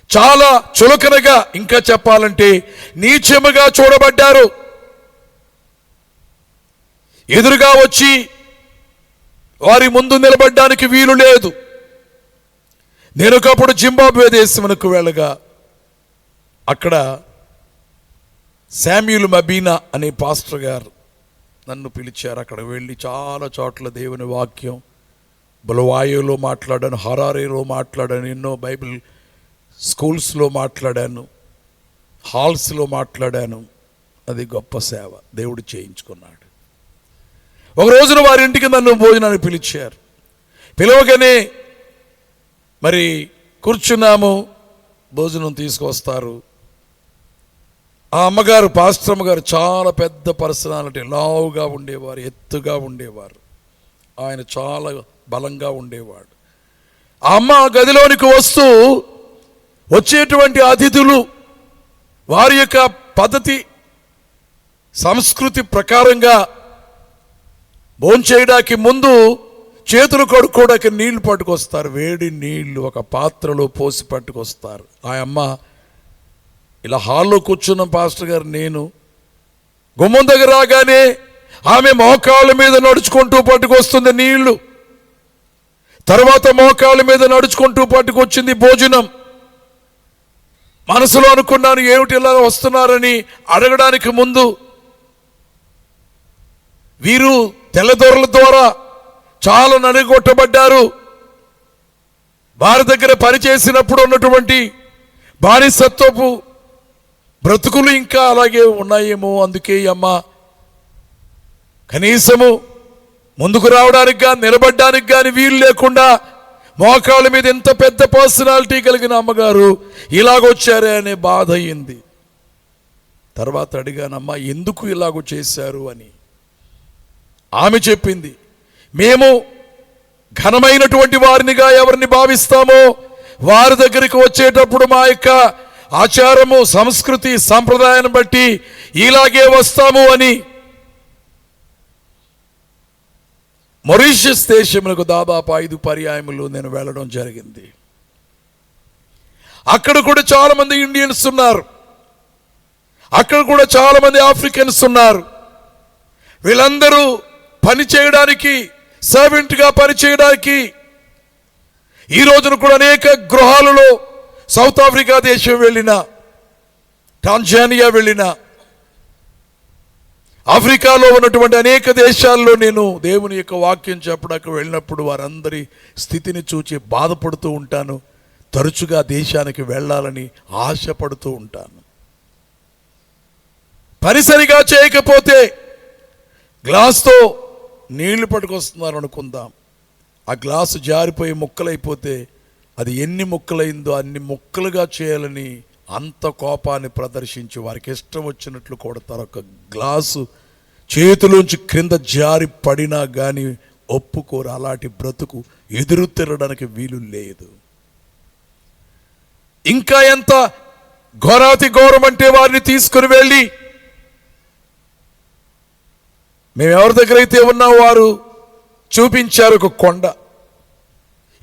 చాలా చులకనగా, ఇంకా చెప్పాలంటే నీచముగా చూడబడ్డారు. ఎదురుగా వచ్చి వారి ముందు నిలబడ్డానికి వీలు లేదు. నేను ఒకప్పుడు జింబాబ్వే దేశమునకు వెళ్ళగా అక్కడ శామ్యూల్ మబీనా అనే పాస్టర్ గారు నన్ను పిలిచారు. అక్కడ వెళ్ళి చాలా చోట్ల దేవుని వాక్యం, బులవాయోలో మాట్లాడాను, హరారేలో మాట్లాడాను, ఎన్నో బైబిల్ స్కూల్స్లో మాట్లాడాను, హాల్స్లో మాట్లాడాను. అది గొప్ప సేవ దేవుడు చేయించుకున్నాడు. ఒక రోజున వారి ఇంటికి నన్ను భోజనానికి పిలిచారు. పిలవగానే మరి కూర్చున్నాము, భోజనం తీసుకొస్తారు. ఆ అమ్మగారు, పాస్టర్ అమ్మగారు చాలా పెద్ద పర్సనాలిటీ, లావుగా ఉండేవారు, ఎత్తుగా ఉండేవారు. ఆయన చాలా బలంగా ఉండేవాడు. ఆ అమ్మ గదిలోనికి వస్తూ వచ్చేటువంటి అతిథులు వారి యొక్క పద్ధతి సంస్కృతి ప్రకారంగా భోంచేయడానికి ముందు చేతులు కడుక్కోవడానికి నీళ్లు పట్టుకొస్తారు. వేడి నీళ్లు ఒక పాత్రలో పోసి పట్టుకొస్తారు. ఆ అమ్మ ఇలా హాల్లో కూర్చున్న పాస్టర్ గారు, నేను గుమ్మం దగ్గర రాగానే ఆమె మోకాళ్ళ మీద నడుచుకుంటూ పట్టుకొస్తుంది నీళ్లు. తర్వాత మోకాళ్ళ మీద నడుచుకుంటూ పట్టుకొచ్చింది భోజనం. మనసులో అనుకున్నాను, ఏమిటి ఇలా వస్తున్నారని అడగడానికి ముందు వీరు తెల్లదొరల ద్వారా చాలా నలుగొట్టబడ్డారు. వారి దగ్గర పనిచేసినప్పుడు ఉన్నటువంటి బానిసత్వపు బ్రతుకులు ఇంకా అలాగే ఉన్నాయేమో. అందుకే అమ్మ కనీసము ముందుకు రావడానికి కానీ నిలబడ్డానికి కానీ వీలు లేకుండా మోకాళ్ళ మీద ఎంత పెద్ద పర్సనాలిటీ కలిగిన అమ్మగారు ఇలాగొచ్చారే అనే బాధ అయ్యింది. తర్వాత అడిగానమ్మా, ఎందుకు ఇలాగో చేశారు అని. ఆమె చెప్పింది, మేము ఘనమైనటువంటి వారినిగా ఎవరిని భావిస్తామో వారి దగ్గరికి వచ్చేటప్పుడు మా యొక్క ఆచారము, సంస్కృతి, సంప్రదాయాన్ని బట్టి ఇలాగే వస్తాము అని. మొరీషియస్ దేశమునకు దాదాపు 5 పర్యాయములు నేను వెళ్ళడం జరిగింది. అక్కడ కూడా చాలా మంది ఇండియన్స్ ఉన్నారు, అక్కడ కూడా చాలా మంది ఆఫ్రికన్స్ ఉన్నారు. వీళ్ళందరూ పని చేయడానికి, సర్వెంట్గా పని చేయడానికి ఈ రోజున కూడా అనేక గృహాలలో సౌత్ ఆఫ్రికా దేశం వెళ్ళిన, టాంజానియా వెళ్ళిన, ఆఫ్రికాలో ఉన్నటువంటి అనేక దేశాల్లో నేను దేవుని యొక్క వాక్యం చెప్పడానికి వెళ్ళినప్పుడు వారందరి స్థితిని చూచి బాధపడుతూ ఉంటాను. తరచుగా దేశానికి వెళ్ళాలని ఆశపడుతూ ఉంటాను. పని సరిగా చేయకపోతే గ్లాస్తో నీళ్లు పట్టుకొస్తున్నారు అనుకుందాం. ఆ గ్లాసు జారిపోయి ముక్కలైపోతే అది ఎన్ని ముక్కలైందో అన్ని ముక్కలుగా చేయాలని అంత కోపాన్ని ప్రదర్శించి వారికి ఇష్టం వచ్చినట్లు కొడతారు. ఒక గ్లాసు చేతిలోంచి క్రింద జారి పడినా కానీ ఒప్పుకోరు. అలాంటి బ్రతుకు ఎదురు తిరగడానికి వీలు లేదు. ఇంకా ఎంత ఘోరాతి ఘోరం అంటే వారిని తీసుకుని వెళ్ళి మేము ఎవరి దగ్గర అయితే ఉన్నా వారు చూపించారు ఒక కొండ.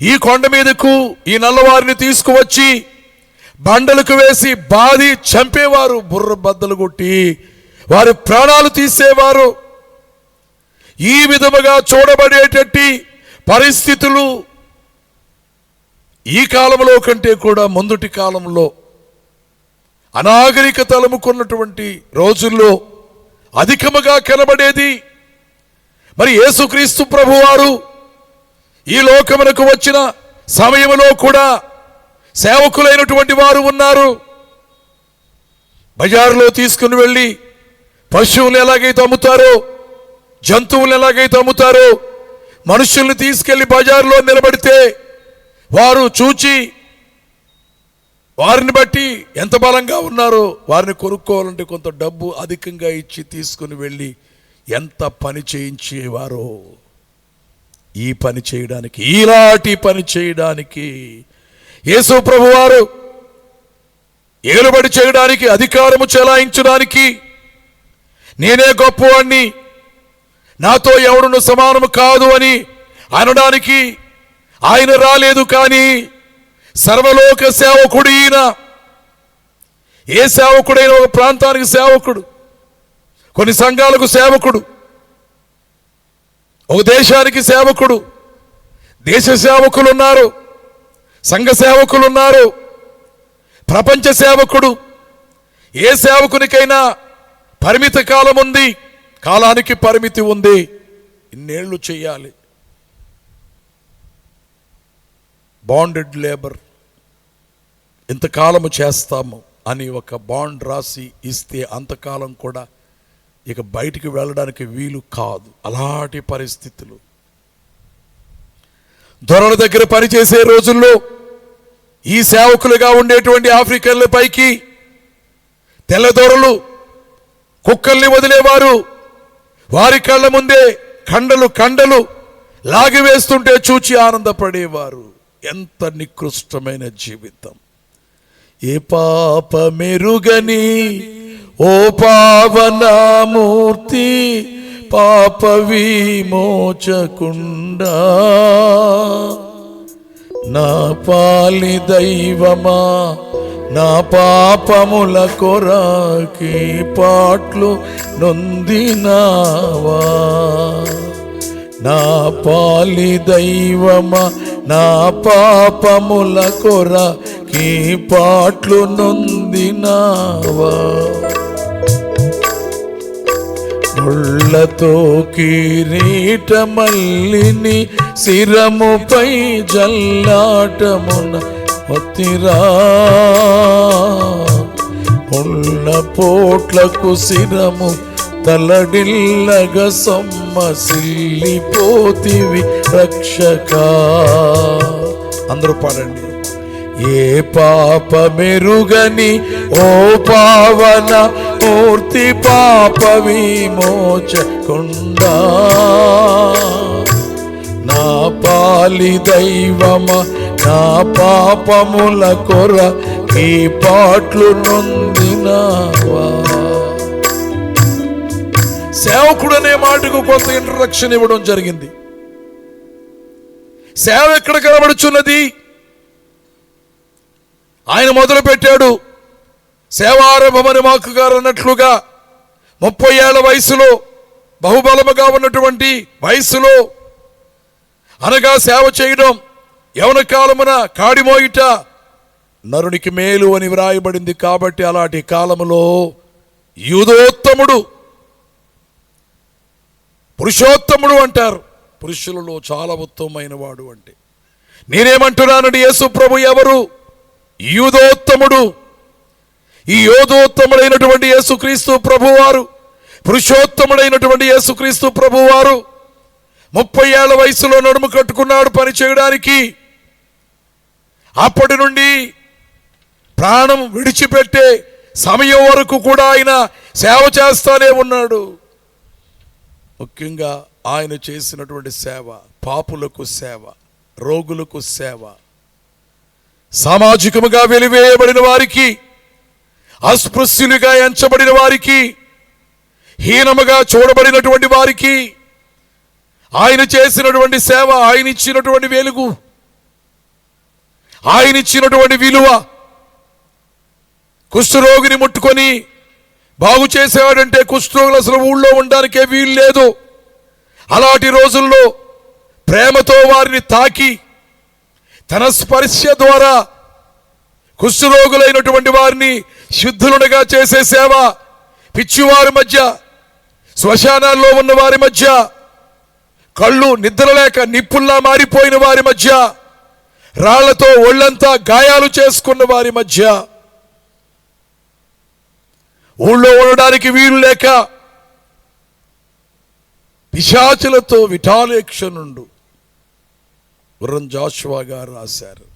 ఈ కొండ మీదకు ఈ నల్లవారిని తీసుకువచ్చి బండలకు వేసి బాది చంపేవారు, బుర్ర బద్దలు కొట్టి వారి ప్రాణాలు తీసేవారు. ఈ విధముగా చూడబడేటట్టి పరిస్థితులు ఈ కాలంలో కంటే కూడా ముందుటి కాలంలో అనాగరికత అలుముకున్నటువంటి రోజుల్లో అధికముగా కనబడేది. మరి యేసుక్రీస్తు ప్రభువారు ఈ లోకమునకు వచ్చిన సమయంలో కూడా సేవకులైనటువంటి వారు ఉన్నారు. బజారులో తీసుకుని వెళ్ళి పశువులు ఎలాగైతే అమ్ముతారో, జంతువులు ఎలాగైతే అమ్ముతారో, మనుషుల్ని తీసుకెళ్లి బజారులో నిలబడితే వారు చూచి వారిని బట్టి ఎంత బలంగా ఉన్నారో వారిని కొనుక్కోవాలంటే కొంత డబ్బు అధికంగా ఇచ్చి తీసుకుని వెళ్ళి ఎంత పని చేయించేవారో. ఈ పని చేయడానికి, ఇలాంటి పని చేయడానికి యేసు ప్రభువారు ఏలుబడి చేయడానికి, అధికారము చెలాయించడానికి, నేనే గొప్పవాణ్ణి, నాతో ఎవడును సమానము కాదు అని అనడానికి ఆయన రాలేదు. కానీ సర్వలోక సేవకుడు ఈయన. ఏ సేవకుడైన ఒక ప్రాంతానికి సేవకుడు, కొన్ని సంఘాలకు సేవకుడు, ఒక దేశానికి సేవకుడు. దేశ సేవకులు ఉన్నారు, సంఘ సేవకులు ఉన్నారు, ప్రపంచ సేవకుడు. ఏ సేవకునికైనా పరిమిత కాలం ఉంది, కాలానికి పరిమితి ఉంది. ఇన్నేళ్లు చేయాలి. బాండెడ్ లేబర్, ఇంతకాలము చేస్తాము అని ఒక బాండ్ రాసి ఇస్తే అంతకాలం కూడా ఇక బయటికి వెళ్ళడానికి వీలు కాదు. అలాంటి పరిస్థితులు. దొరల దగ్గర పనిచేసే రోజుల్లో ఈ సేవకులుగా ఉండేటువంటి ఆఫ్రికన్ల పైకి తెల్లదొరలు కుక్కల్ని వదిలేవారు. వారి కళ్ళ ముందే కండలు కండలు లాగివేస్తుంటే చూచి ఆనందపడేవారు. ఎంత నికృష్టమైన జీవితం. ఏ పాప మెరుగని ఓ పావనామూర్తి, పాప విమోచకుండా నా పాలి దైవమా, నా పాపముల కొరకి పాట్లు నొందినావా. నా పాలి దైవమా, నా పాపముల కొరకి పాట్లు నొందినావా. ముళ్ళతో కిరీటమల్లిని శిరముపై జల్లాటమున ఒత్తిరా. ముళ్ళ పోట్లకు శిరము తలడిల్లగ సొమ్మసిల్లిపోతివి రక్షకా. అందరూ పాడండి. ఏ పాప మెరుగని ఓ పావన మూర్తి, పాప విమోచకుండా నా పాలి దైవమ, నా పాపముల కొర ఈ పాట్లు నొందినావా. సేవకుడు అనే మాటకు కొంత ఇంట్రడక్షన్ ఇవ్వడం జరిగింది. సేవ ఎక్కడ కనబడుచున్నది? ఆయన మొదలు పెట్టాడు సేవారంభమని మాకు గారు అన్నట్లుగా 30 ఏళ్ల వయసులో, బహుబలముగా ఉన్నటువంటి వయసులో అనగా సేవ చేయడం. యవన కాలమున కాడిమోయిట నరునికి మేలు అని వ్రాయబడింది. కాబట్టి అలాంటి కాలములో యూదోత్తముడు, పురుషోత్తముడు అంటారు. పురుషులలో చాలా ఉత్తమమైన వాడు అంటే నేనేమంటున్నానండి, యేసు ప్రభు ఎవరు? యూదోత్తముడు. ఈ యోధోత్తముడైనటువంటి యేసుక్రీస్తు ప్రభువారు, పురుషోత్తముడైనటువంటి యేసుక్రీస్తు ప్రభువారు 30 ఏళ్ల వయసులో నడుము కట్టుకున్నాడు పని చేయడానికి. అప్పటి నుండి ప్రాణం విడిచిపెట్టే సమయం వరకు కూడా ఆయన సేవ చేస్తానే ఉన్నాడు. ముఖ్యంగా ఆయన చేసినటువంటి సేవ పాపులకు సేవ, రోగులకు సేవ, సామాజికముగా వెలివేయబడిన వారికి, అస్పృశ్యులుగా ఎంచబడిన వారికి, హీనముగా చూడబడినటువంటి వారికి ఆయన చేసినటువంటి సేవ, ఆయన ఇచ్చినటువంటి వెలుగు, ఆయన ఇచ్చినటువంటి విలువ. కుష్ఠరోగిని ముట్టుకొని బాగు చేసేవాడంటే కుష్ఠరోగులు అసలు ఊళ్ళో ఉండడానికే వీలు లేదు. అలాంటి రోజుల్లో ప్రేమతో వారిని తాకి తన స్పర్శ ద్వారా కుష్ఠరోగులైనటువంటి వారిని శుద్ధులుగా చేసే సేవ, పిచ్చివారి మధ్య, శ్మశానాల్లో ఉన్న వారి మధ్య, కళ్ళు నిద్రలేక నిప్పుల్లా మారిపోయిన వారి మధ్య, రాళ్లతో ఒళ్ళంతా గాయాలు చేసుకున్న వారి మధ్య, ఊళ్ళో ఉండడానికి వీలు లేక పిశాచులతో విఠాలేక్షనుండు గుర్రం జాషువా గారు రాశారు.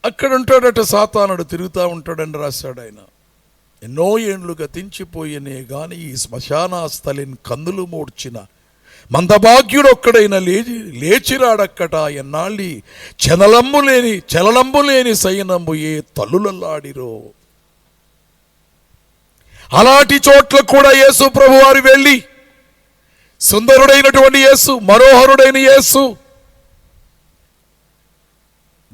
అక్కడ ఉంటాడట సాతానుడు, తిరుగుతూ ఉంటాడని రాశాడు ఆయన. ఎన్నో ఏండ్లు గతించిపోయినే గాని ఈ శ్మశాన స్థలిని కందులు మూడ్చిన మందభాగ్యుడు ఒక్కడైనా లేచిరాడక్కట ఎన్నాళ్ళి చలనంబు లేని సైనంబు ఏ తల్లులల్లాడిరో. అలాంటి చోట్ల కూడా యేసు ప్రభు వారు వెళ్ళి, సుందరుడైనటువంటి యేసు, మనోహరుడైన యేసు,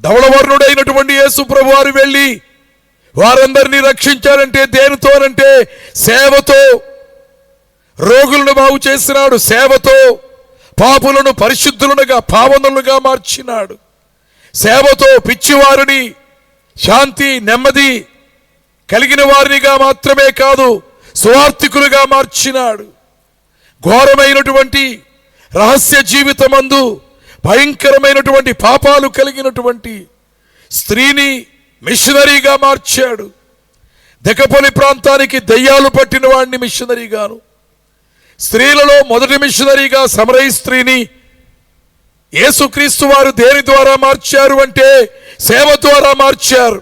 ధవళవర్ణుడైనటువంటి యేసు ప్రభు వారు వెళ్ళి వారందరినీ రక్షించారంటే దేనితోనంటే సేవతో. రోగులను బాగు చేసినాడు, సేవతో పాపులను పరిశుద్ధులుగా పావనులుగా మార్చినాడు. సేవతో పిచ్చివారిని శాంతి నెమ్మది కలిగిన వారినిగా మాత్రమే కాదు, సువార్థికులుగా మార్చినాడు. ఘోరమైనటువంటి రహస్య జీవితమందు భయంకరమైనటువంటి పాపాలు కలిగినటువంటి స్త్రీని మిషనరీగా మార్చాడు. దెకపొలి ప్రాంతానికి దెయ్యాలు పట్టిన వాడిని మిషనరీగాను, స్త్రీలలో మొదటి మిషనరీగా సమరయ స్త్రీని యేసుక్రీస్తు వారు దేని ద్వారా మార్చారు అంటే సేవ ద్వారా మార్చారు.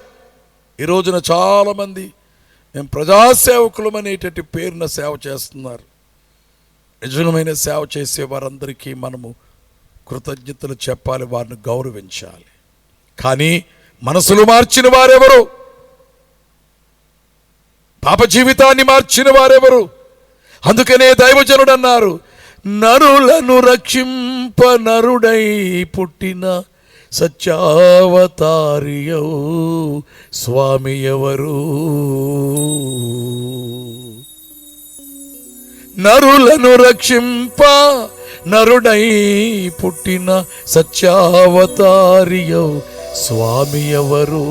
ఈ రోజున చాలామంది మేము ప్రజాసేవకులం అనేటటువంటి పేరున సేవ చేస్తున్నారు. నిజమైన సేవ చేసే వారందరికీ మనము కృతజ్ఞతలు చెప్పాలి, వారిని గౌరవించాలి. కానీ మనసులు మార్చిన వారెవరు? పాప జీవితాన్ని మార్చిన వారెవరు? అందుకనే దైవజనుడు అన్నారు, నరులను రక్షింప నరుడై పుట్టిన సత్యావతారియౌ స్వామి ఎవరు? నరులను రక్షింప నరుడై పుట్టిన సత్యావతారియౌ స్వామి ఎవరు?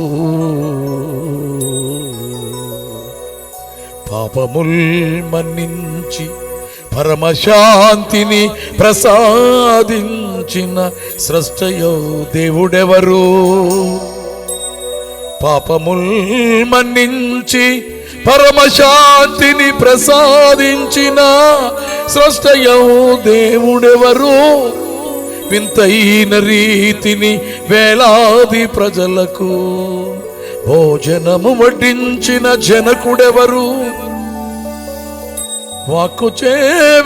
పాపముల్ మన్నించి పరమశాంతిని ప్రసాదించిన స్రష్టయో దేవుడెవరు? పాపముల్ మన్నించి పరమశాంతిని ప్రసాదించిన స్రష్టయో దేవుడెవరు? వింతైన రీతిని వేలాది ప్రజలకు భోజనము వడ్డించిన జనకుడెవరు? వాక్కుచే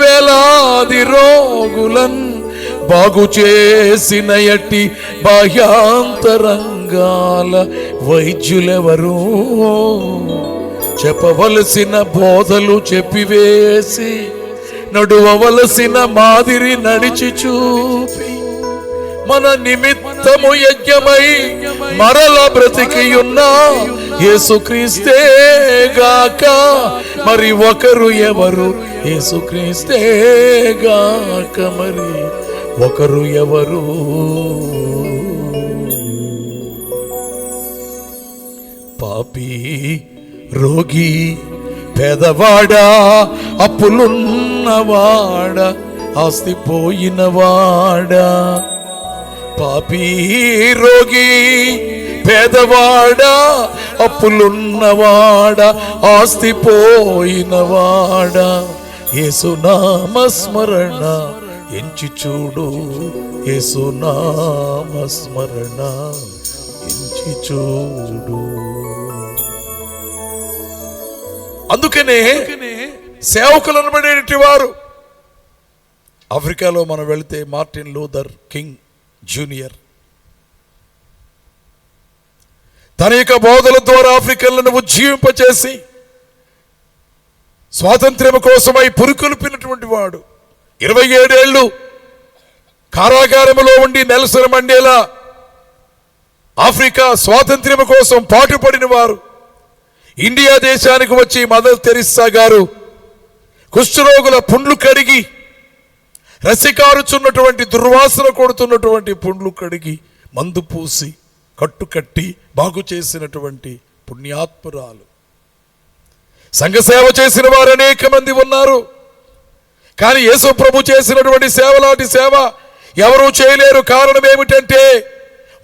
వేలాది రోగులన్ బాగు చేసిన ఎట్టి బాహ్యాంతరంగాల వైద్యులెవరు? చెప్పవలసిన బోధలు చెప్పివేసి నడువవలసిన మాదిరి నడిచి చూపి మన నిమిత్తము యజ్ఞమై మరల బ్రతికియున్న యేసుక్రీస్తే గాక మరి ఒకరు ఎవరు? యేసుక్రీస్తే గాక మరి ఒకరు ఎవరు? పాపి, రోగి, పేదవాడా, అప్పులున్నవాడా, ఆస్తి పోయినవాడా, పాపి, రోగి, పేదవాడా, అప్పులున్నవాడా, ఆస్తి పోయినవాడా, యేసునామస్మరణ ఎంచి చూడు, యేసునామస్మరణ ఎంచి చూడు. అందుకనే సేవకులు అనబడేటి వారు, ఆఫ్రికాలో మనం వెళితే మార్టిన్ లూథర్ కింగ్ జూనియర్ తన యొక్క బోధల ద్వారా ఆఫ్రికన్లను ఉజ్జీవింపచేసి స్వాతంత్ర్యం కోసమై పురుకొల్పినటువంటి వాడు. 27 ఏళ్ళు కారాగారములో ఉండి నెల్సన్ మండేలా ఆఫ్రికా స్వాతంత్ర్యం కోసం పాటుపడిన వారు. ఇండియా దేశానికి వచ్చి మదర్ తెరిస్సా గారు కుష్ఠరోగుల పుండ్లు కడిగి, రసికారుచున్నటువంటి దుర్వాసన కొడుతున్నటువంటి పుండ్లు కడిగి మందు పూసి కట్టుకట్టి బాగు చేసినటువంటి పుణ్యాత్మురాలు. సంఘ సేవ చేసిన వారు అనేక మంది ఉన్నారు. కానీ యేసు ప్రభు చేసినటువంటి సేవలాంటి సేవ ఎవరూ చేయలేరు. కారణం ఏమిటంటే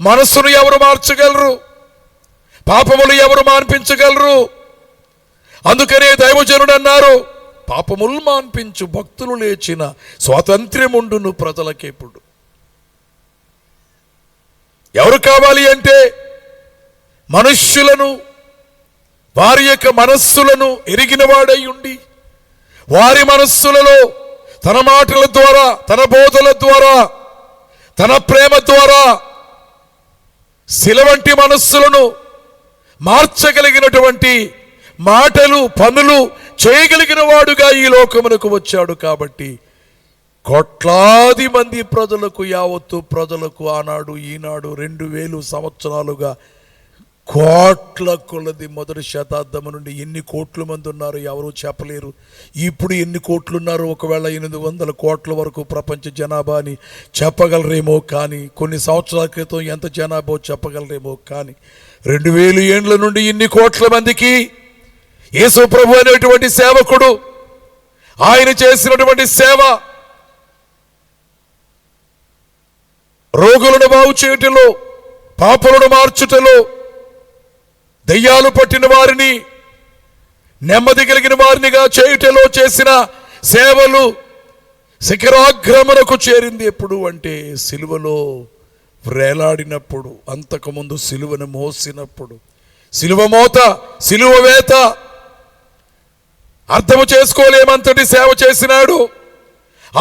మనస్సును ఎవరు మార్చగలరు, పాపములు ఎవరు మాన్పించగలరు? అందుకనే దైవజనుడు అన్నారు, పాపములు మాన్పించు భక్తులు లేచిన స్వాతంత్ర్యముండును ప్రజలకెప్పుడు. ఎవరు కావాలి అంటే మనుష్యులను, వారి యొక్క మనస్సులను ఎరిగిన వాడై ఉండి, వారి మనస్సులలో తన మాటల ద్వారా, తన బోధల ద్వారా, తన ప్రేమ ద్వారా శిలవంటి మనస్సులను మార్చగలిగినటువంటి మాటలు, పనులు చేయగలిగిన వాడుగా ఈ లోకమునకు వచ్చాడు. కాబట్టి కోట్లాది మంది ప్రజలకు, యావత్తు ప్రజలకు ఆనాడు ఈనాడు 2000 సంవత్సరాలుగా కోట్ల కొలది, మొదటి శతాబ్దం నుండి ఎన్ని కోట్ల మంది ఉన్నారు ఎవరు చెప్పలేరు. ఇప్పుడు ఎన్ని కోట్లు ఉన్నారు, ఒకవేళ 800 కోట్ల వరకు ప్రపంచ జనాభా అని చెప్పగలరేమో. కానీ కొన్ని సంవత్సరాల క్రితం ఎంత జనాభా చెప్పగలరేమో. కానీ 2000 ఏండ్ల నుండి ఇన్ని కోట్ల మందికి యేసు ప్రభు అనేటువంటి సేవకుడు ఆయన చేసినటువంటి సేవ, రోగులను బాగు చేయుటలో, పాపలను మార్చుటలో, దయ్యాలు పట్టిన వారిని నెమ్మది కలిగిన వారినిగా చేయుటలో చేసిన సేవలు శిఖరాగ్రమునకు చేరింది. ఎప్పుడు అంటే సిలువలో వ్రేలాడినప్పుడు, అంతకుముందు సిలువను మోసినప్పుడు. సిలువ మోత, సిలువ వేత అర్థము చేసుకోలేమంతటి సేవ చేసినాడు.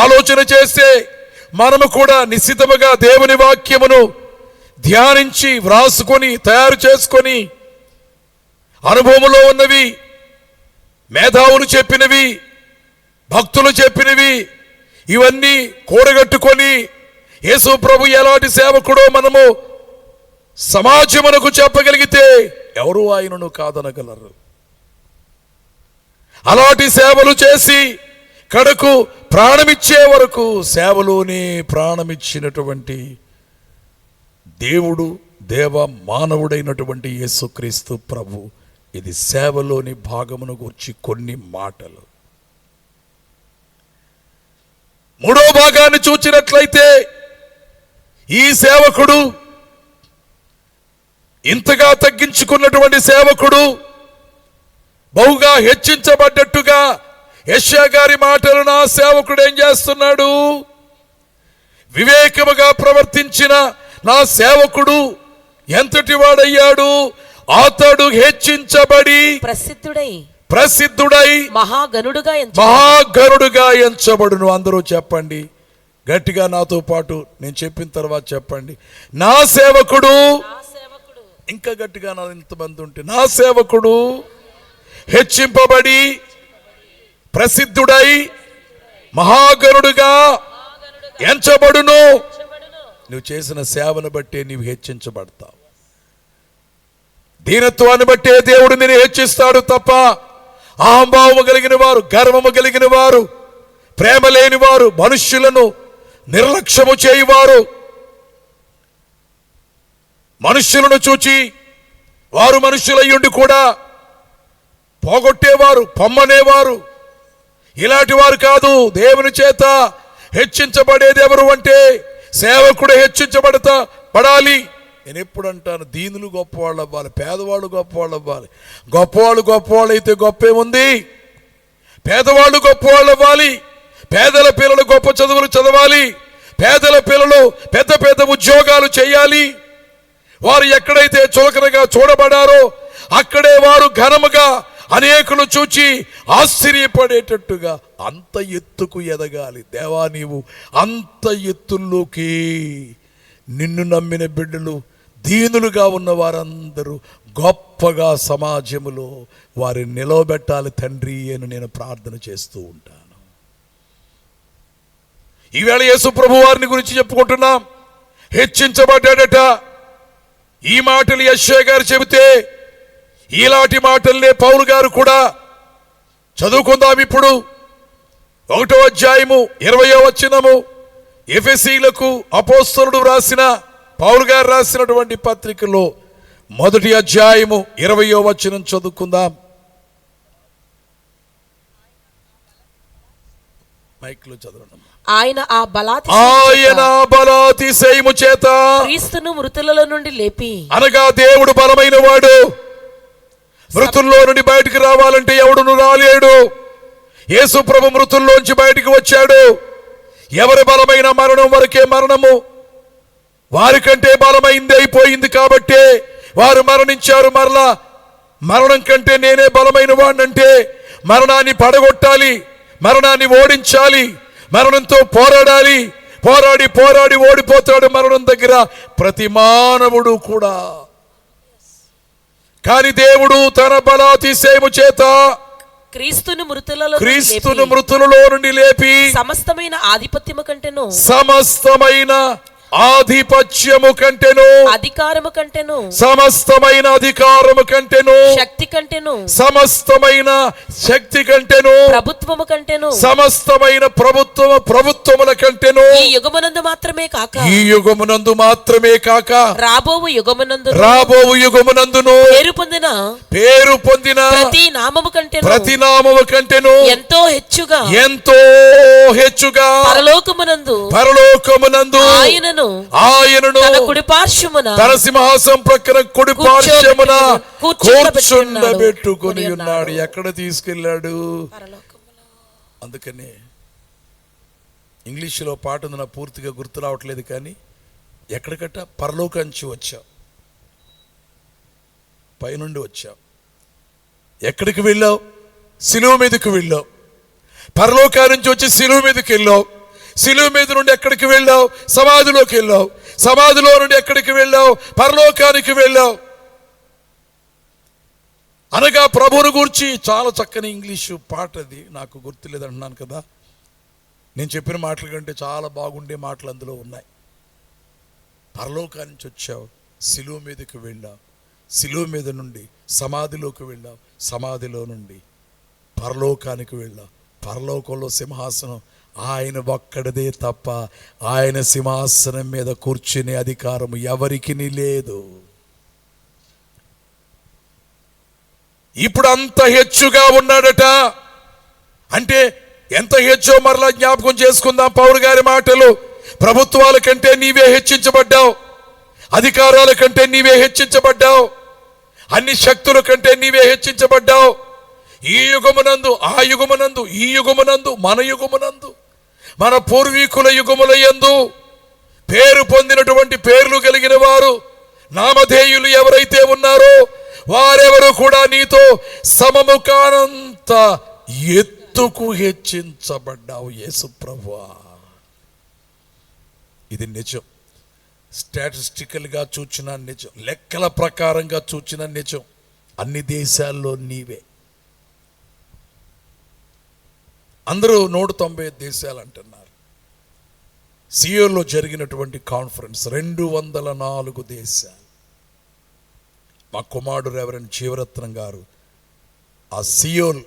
ఆలోచన చేస్తే మనము కూడా నిశ్చితముగా దేవుని వాక్యమును ధ్యానించి వ్రాసుకొని తయారు చేసుకొని, అనుభవములో ఉన్నవి, మేధావులు చెప్పినవి, భక్తులు చెప్పినవి, ఇవన్నీ కూడగట్టుకొని యేసు ప్రభు ఎలాంటి సేవకుడో మనము సమాజమునకు చెప్పగలిగితే ఎవరు ఆయనను కాదనగలరు. అలాంటి సేవలు చేసి కడకు ప్రాణమిచ్చే వరకు సేవలోనే ప్రాణమిచ్చినటువంటి దేవుడు, దేవ మానవుడైనటువంటి యేసుక్రీస్తు ప్రభు. ఇది సేవలోని భాగమును గురించి కొన్ని మాటలు. మూడో భాగాన్ని చూచినట్లయితే ఈ సేవకుడు, ఇంతగా తగ్గించుకున్నటువంటి సేవకుడు, బహుగా హెచ్చించబడ్డట్టుగా యెషయా గారి మాటలు, నా సేవకుడు ఏం చేస్తున్నాడు, వివేకముగా ప్రవర్తించిన నా సేవకుడు ఎంతటి వాడయ్యాడు, అతడు హెచ్చించబడి ప్రసిద్ధుడై మహాగణుడుగా ఎంచబడును. అందరూ చెప్పండి గట్టిగా నాతో పాటు, నేను చెప్పిన తర్వాత చెప్పండి, నా సేవకుడు. ఇంకా గట్టిగా నా ఇంతమంది ఉంటే, నా సేవకుడు హెచ్చింపబడి ప్రసిద్ధుడై మహాగణుడుగా ఎంచబడును. నువ్వు చేసిన సేవను బట్టే నీవు హెచ్చించబడతావు. దీనత్వాన్ని బట్టే దేవుడు నిన్ను హెచ్చిస్తాడు తప్ప అహంభావము కలిగిన వారు, గర్వము కలిగిన వారు, ప్రేమ లేని వారు, మనుష్యులను నిర్లక్ష్యము చేయువారు, మనుష్యులను చూచి వారు మనుష్యులయ్యుండి కూడా పోగొట్టేవారు, పొమ్మనేవారు, ఇలాంటి వారు కాదు. దేవుని చేత హెచ్చించబడేది ఎవరు అంటే సేవకుడు హెచ్చించబడతా పడాలి. నేను ఎప్పుడు అంటాను, దీనులు గొప్పవాళ్ళు అవ్వాలి, పేదవాళ్ళు గొప్పవాళ్ళు అవ్వాలి. గొప్పవాళ్ళు అయితే గొప్పేముంది? పేదవాళ్ళు గొప్పవాళ్ళు అవ్వాలి. పేదల పిల్లలు గొప్ప చదువులు చదవాలి. పేదల పిల్లలు పెద్ద పెద్ద ఉద్యోగాలు చేయాలి. వారు ఎక్కడైతే చులకనగా చూడబడారో అక్కడే వారు ఘనముగా అనేకులు చూచి ఆశ్చర్యపడేటట్టుగా అంత ఎత్తుకు ఎదగాలి. దేవా, నీవు అంత ఎత్తుల్లోకి నిన్ను నమ్మిన బిడ్డలు, దీనులుగా ఉన్న వారందరూ గొప్పగా సమాజములో వారిని నిలవబెట్టాలి తండ్రి అని నేను ప్రార్థన చేస్తూ ఉంటాను. ఈవేళ యేసు ప్రభు వారిని గురించి చెప్పుకుంటున్నాం. హెచ్చించబడ్డాడట. ఈ మాటలు యెషయా గారు చెబితే ఇలాంటి మాటలనే పౌలు గారు కూడా చదువుకుందాం. ఇప్పుడు 1వ అధ్యాయము 20వ వచనము, ఎఫెసీయులకు అపోస్తలుడు రాసిన పౌలు గారు రాసినటువంటి పత్రికలో 1వ అధ్యాయము 20వ వచనం చదువుకుందాం. మైక్లో చదవండి. ఆయన ఆ బలాతిశయము చేత క్రీస్తును మృతులలో నుండి లేపి, అనగా దేవుడు బలమైన వాడు. మృతుల్లో నుండి బయటికి రావాలంటే ఎవడును రాలేడు. యేసు ప్రభు మృతుల్లోంచి బయటికి వచ్చాడు. ఎవరి బలమైన మరణం వరకే మరణము. వారికంటే బలమైంది అయిపోయింది కాబట్టి వారు మరణించారు. మరలా మరణం కంటే నేనే బలమైన వాడినంటే మరణాన్ని పడగొట్టాలి, మరణాన్ని ఓడించాలి, మరణంతో పోరాడాలి. పోరాడి పోరాడి ఓడిపోతాడు మరణం దగ్గర ప్రతి మానవుడు కూడా. కానీ దేవుడు తన బలాతిశయము చేత క్రీస్తును మృతులలో నుండి లేపి సమస్తమైన ఆధిపత్యము కంటేను, సమస్తమైన ఆధిపత్యము కంటేను, అధికారము కంటేను, సమస్తమైన అధికారము కంటేను, శక్తి కంటేను, సమస్తమైన శక్తి కంటేను, ప్రభుత్వము కంటేను, సమస్తమైన ప్రభుత్వముల కంటేను, ఈ యుగమునందు మాత్రమే కాక రాబోవు యుగమునందును పేరు పొందిన ప్రతి నామము కంటేను ఎంతో హెచ్చుగా పరలోకమునందు ఆయనను తన సింహాసనం ప్రక్కన కుడి పార్శ్వమున కూర్చుండబెట్టుకొని ఉన్నాడు. ఎక్కడ తీసుకెళ్ళాడు? అందుకనే ఇంగ్లీషులో పాట ఉంది, నాకు పూర్తిగా గుర్తు రావట్లేదు, కానీ ఎక్కడికట్ట పరలోకంచి వచ్చావు, పైనుండి వచ్చావు. ఎక్కడికి వెళ్ళావు? సిలువ మీదకి వెళ్ళావు. పరలోకా నుంచి వచ్చి సిలువ మీదకి వెళ్ళావు. సిలువ మీద నుండి ఎక్కడికి వెళ్ళావు? సమాధిలోకి వెళ్ళావు. సమాధిలో నుండి ఎక్కడికి వెళ్ళావు? పరలోకానికి వెళ్ళావు. అనగా ప్రభువును గూర్చి చాలా చక్కని ఇంగ్లీషు పాట, అది నాకు గుర్తులేదు అంటున్నాను కదా. నేను చెప్పిన మాటల కంటే చాలా బాగుండే మాటలు అందులో ఉన్నాయి. పరలోకా నుంచి వచ్చావు, సిలువ మీదకి వెళ్ళావు, సిలువ మీద నుండి సమాధిలోకి వెళ్ళావు, సమాధిలో నుండి పరలోకానికి వెళ్ళావు. పరలోకంలో సింహాసనం ఆయన ఒక్కడిదే తప్ప ఆయన సింహాసనం మీద కూర్చునే అధికారం ఎవరికి లేదు. ఇప్పుడు అంత హెచ్చుగా ఉన్నాడట. అంటే ఎంత హెచ్చో మరలా జ్ఞాపకం చేసుకుందాం పౌలు గారి మాటలు. ప్రభుత్వాల కంటే నీవే హెచ్చించబడ్డావు, అధికారాల కంటే నీవే హెచ్చించబడ్డావు, అన్ని శక్తుల కంటే నీవే హెచ్చించబడ్డావు. ఈ యుగమునందు, ఆ యుగమునందు, ఈ యుగమునందు, మన యుగమునందు, మన పూర్వీకుల యుగములయందు పేరు పొందినటువంటి పేర్లు కలిగిన వారు, నామధేయులు ఎవరైతే ఉన్నారో వారెవరు కూడా నీతో సమము కానంత ఎత్తుకు హెచ్చించబడ్డావు యేసు ప్రభువా. ఇది నిజం. స్టాటిస్టికల్గా చూచిన నిజం, లెక్కల ప్రకారంగా చూచిన నిజం. అన్ని దేశాల్లో నీవే. అందరూ 190 దేశాలు అంటున్నారు. సియోల్లో జరిగినటువంటి కాన్ఫరెన్స్ 204 దేశాలు. మా కుమారుడు రెవరెండ్ జీవరత్నం గారు ఆ సియోల్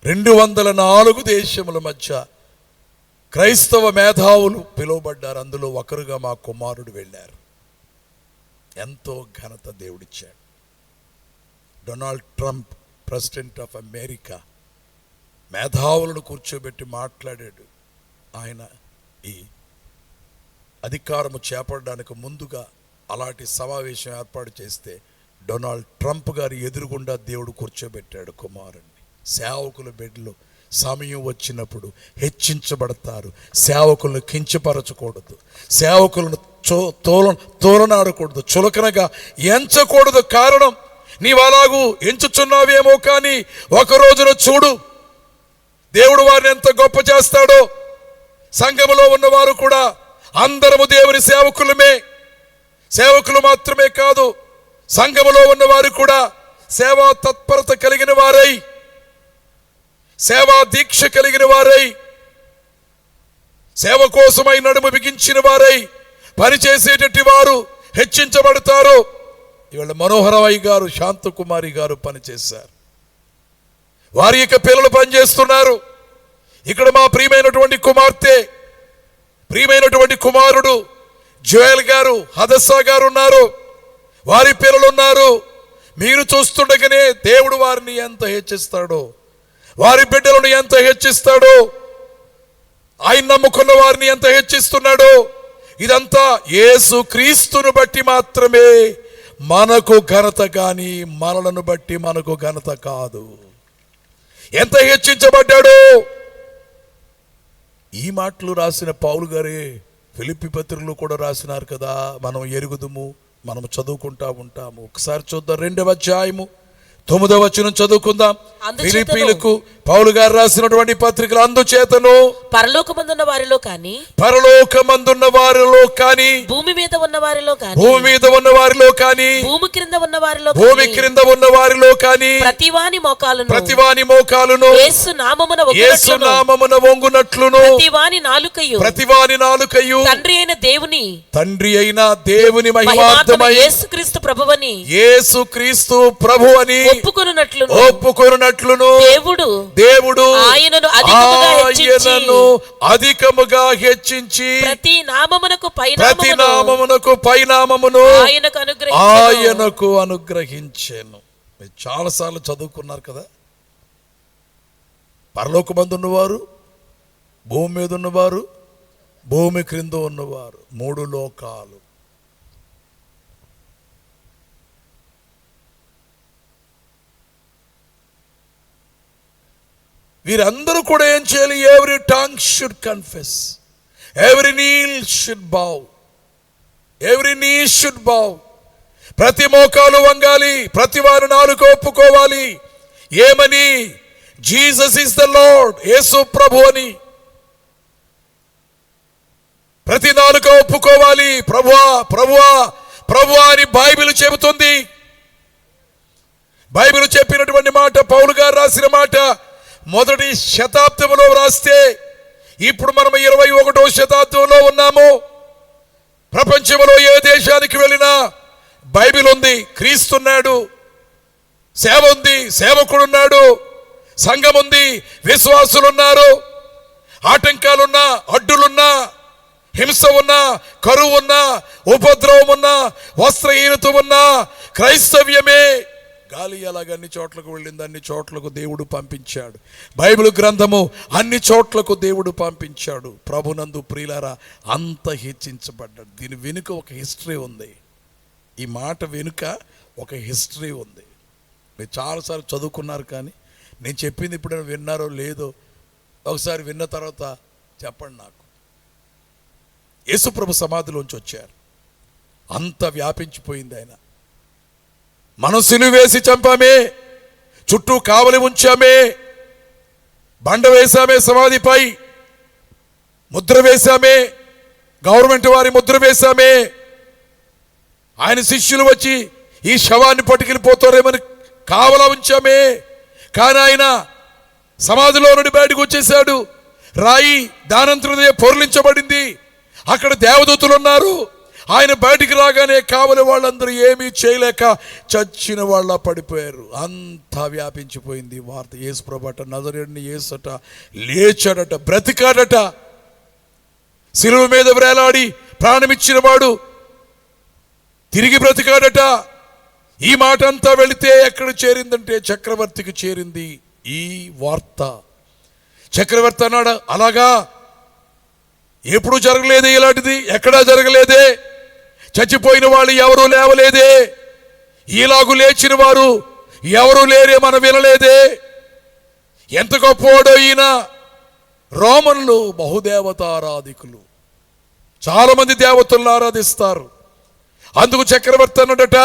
204 దేశముల మధ్య క్రైస్తవ మేధావులు పిలువబడ్డారు. అందులో ఒకరుగా మా కుమారుడు వెళ్ళారు. ఎంతో ఘనత దేవుడిచ్చాడు. Donald Trump, president of America, మేధావులను కూర్చోబెట్టి మాట్లాడాడు. ఆయన ఈ అధికారము చేపట్టడానికి ముందుగా అలాంటి సమావేశం ఏర్పాటు చేస్తే డొనాల్డ్ ట్రంప్ గారి ఎదురుగుండా దేవుడు కూర్చోబెట్టాడు కుమారుణ్ణి. సేవకుల బెడ్లో సమయం వచ్చినప్పుడు హెచ్చించబడతారు. సేవకులను కించపరచకూడదు, సేవకులను తోలనాడకూడదు, చులకనగా ఎంచకూడదు. కారణం, నీవు అలాగూ ఎంచుచున్నావేమో, కానీ ఒక రోజున చూడు దేవుడు వారిని ఎంత గొప్ప చేస్తాడో. సంఘములో ఉన్నవారు కూడా అందరము దేవుని సేవకులమే. సేవకులు మాత్రమే కాదు, సంఘములో ఉన్నవారు కూడా సేవా తత్పరత కలిగిన వారై, సేవా దీక్ష కలిగిన వారై, సేవ కోసమై నడుము బిగించిన వారై పనిచేసేటట్టు వారు హెచ్చించబడతారు. ఇవాళ మనోహరమయ్య గారు, శాంతకుమారి గారు పనిచేశారు. వారి యొక్క పిల్లలు పనిచేస్తున్నారు. ఇక్కడ మా ప్రియమైనటువంటి కుమార్తె, ప్రియమైనటువంటి కుమారుడు జోయల్ గారు, హదస్సా గారు ఉన్నారు. వారి పిల్లలు ఉన్నారు. మీరు చూస్తుండగానే దేవుడు వారిని ఎంత హెచ్చిస్తాడో, వారి బిడ్డలను ఎంత హెచ్చిస్తాడో, ఆయన నమ్ముకున్న వారిని ఎంత హెచ్చిస్తున్నాడో. ఇదంతా యేసు క్రీస్తును బట్టి మాత్రమే మనకు ఘనత, కానీ మనలను బట్టి మనకు ఘనత కాదు. ఎంత హెచ్చించబడ్డాడో. ఈ మాటలు రాసిన పౌలు గారే ఫిలిప్పీ పత్రికలో కూడా రాసినారు కదా. మనం ఎరుగుదుము, మనం చదువుకుంటా ఉంటాము. ఒకసారి చూద్దాం, 2వ అధ్యాయము 9వ వచనం చదువుకుందాం. ఫిలిప్పీలకు పౌలు గారు రాసినటువంటి పత్రికలు, అందుచేతను పరలోకమందున్న వారిలో కానీ, పరలోకమందున్న వారిలో కానీ, భూమి మీద ఉన్న వారిలో కానీ, భూమి మీద ఉన్న వారిలో కానీ, భూమి క్రింద ఉన్న వారిలో భూమి కానీ, క్రింద ఉన్న వారిలో కానీ, ప్రతివాని మోకాలును, ప్రతివాని మోకాలును యేసు నామమున యేసు వంగునట్లును, నామమున వంగునట్లును, ప్రతివాని నాలుకయు ప్రతివాని నాలుకయు తండ్రి అయిన దేవుని మహిమార్థమై యేసుక్రీస్తు ప్రభువని, యేసుక్రీస్తు ప్రభు అని ఒప్పుకొనున్నట్లును దేవుడు ఆయనను అధికముగా హెచ్చించి ప్రతి నామమునకు పైనామమును ఆయనకు అనుగ్రహించెను. మీరు చాలాసార్లు చదువుకున్నారు కదా. పరలోకమందు ఉన్నవారు, భూమి మీద ఉన్నవారు, భూమి క్రింద ఉన్నవారు, 3 లోకాలు. వీరందరూ కూడా ఏం చేయాలి? Every tongue should confess, every knee should bow, every knee should bow. ప్రతి మోకాలు వంగాలి, ప్రతి వారు నాలుక ఒప్పుకోవాలి. ఏమని? జీసస్ ఇస్ ద లార్డ్, యేసు ప్రభు అని. ప్రతి నాలుక ఒప్పుకోవాలి, ప్రభువా ప్రభువా ప్రభువా అని బైబిల్ చెబుతుంది. బైబిల్ చెప్పినటువంటి మాట, పౌలు గారు రాసిన మాట మొదటి శతాబ్దంలో రాస్తే, ఇప్పుడు మనం 21వ శతాబ్దంలో ఉన్నాము. ప్రపంచంలో ఏ దేశానికి వెళ్ళినా బైబిల్ ఉంది, క్రీస్తున్నాడు, సేవ ఉంది, సేవకుడున్నాడు, సంఘం ఉంది, విశ్వాసులున్నారు. ఆటంకాలున్నా, అడ్డులున్నా, హింస ఉన్నా, కరువు ఉన్నా, ఉపద్రవం ఉన్నా, వస్త్రహీనత ఉన్నా, క్రైస్తవ్యమే గాలి అలాగ అన్ని చోట్లకు వెళ్ళింది. అన్ని చోట్లకు దేవుడు పంపించాడు. బైబిల్ గ్రంథము అన్ని చోట్లకు దేవుడు పంపించాడు. ప్రభునందు ప్రియులారా, అంత హెచ్చించబడ్డాడు. దీని వెనుక ఒక హిస్టరీ ఉంది. ఈ మాట వెనుక ఒక హిస్టరీ ఉంది. మీరు చాలాసార్లు చదువుకున్నారు, కానీ నేను చెప్పింది ఇప్పుడు విన్నారో లేదో ఒకసారి విన్న తర్వాత చెప్పండి నాకు. యేసుప్రభు సమాధిలోంచి వచ్చారు. అంత వ్యాపించిపోయింది ఆయన. మనం సిలువ వేసి చంపామే, చుట్టూ కావలి ఉంచామే, బండ వేశామే, సమాధిపై ముద్ర వేశామే, గవర్నమెంట్ వారి ముద్ర వేశామే. ఆయన శిష్యులు వచ్చి ఈ శవాన్ని పట్టుకెళ్ళిపోతారేమని కావలా ఉంచామే. కానీ ఆయన సమాధిలో నుండి బయటకు వచ్చేసాడు. రాయి దానంతరదే పొర్లించబడింది. అక్కడ దేవదూతలు ఉన్నారు. ఆయన బయటికి రాగానే కావలి వాళ్ళందరూ ఏమీ చేయలేక చచ్చిన వాళ్ళ పడిపోయారు. అంతా వ్యాపించిపోయింది వార్త. యేసు ప్రభుట, నజరేయుడిని యేసట లేచాడట, బ్రతికాడట, శిలువ మీద వేలాడి ప్రాణమిచ్చిన వాడు తిరిగి బ్రతికాడట. ఈ మాట అంతా వెళితే ఎక్కడ చేరిందంటే చక్రవర్తికి చేరింది ఈ వార్త. చక్రవర్తి అన్నాడు, అలాగా ఎప్పుడు జరగలేదే ఇలాంటిది, ఎక్కడా జరగలేదే. చచ్చిపోయిన వాళ్ళు ఎవరూ లేవలేదే, ఈలాగు లేచిన వారు ఎవరు లేరే మనం వినలేదే. ఎంత గొప్పవాడో ఈయన. రోమన్లు బహుదేవతారాధికులు, చాలా మంది దేవతలను ఆరాధిస్తారు. అందుకు చక్రవర్తి అన్నాడట,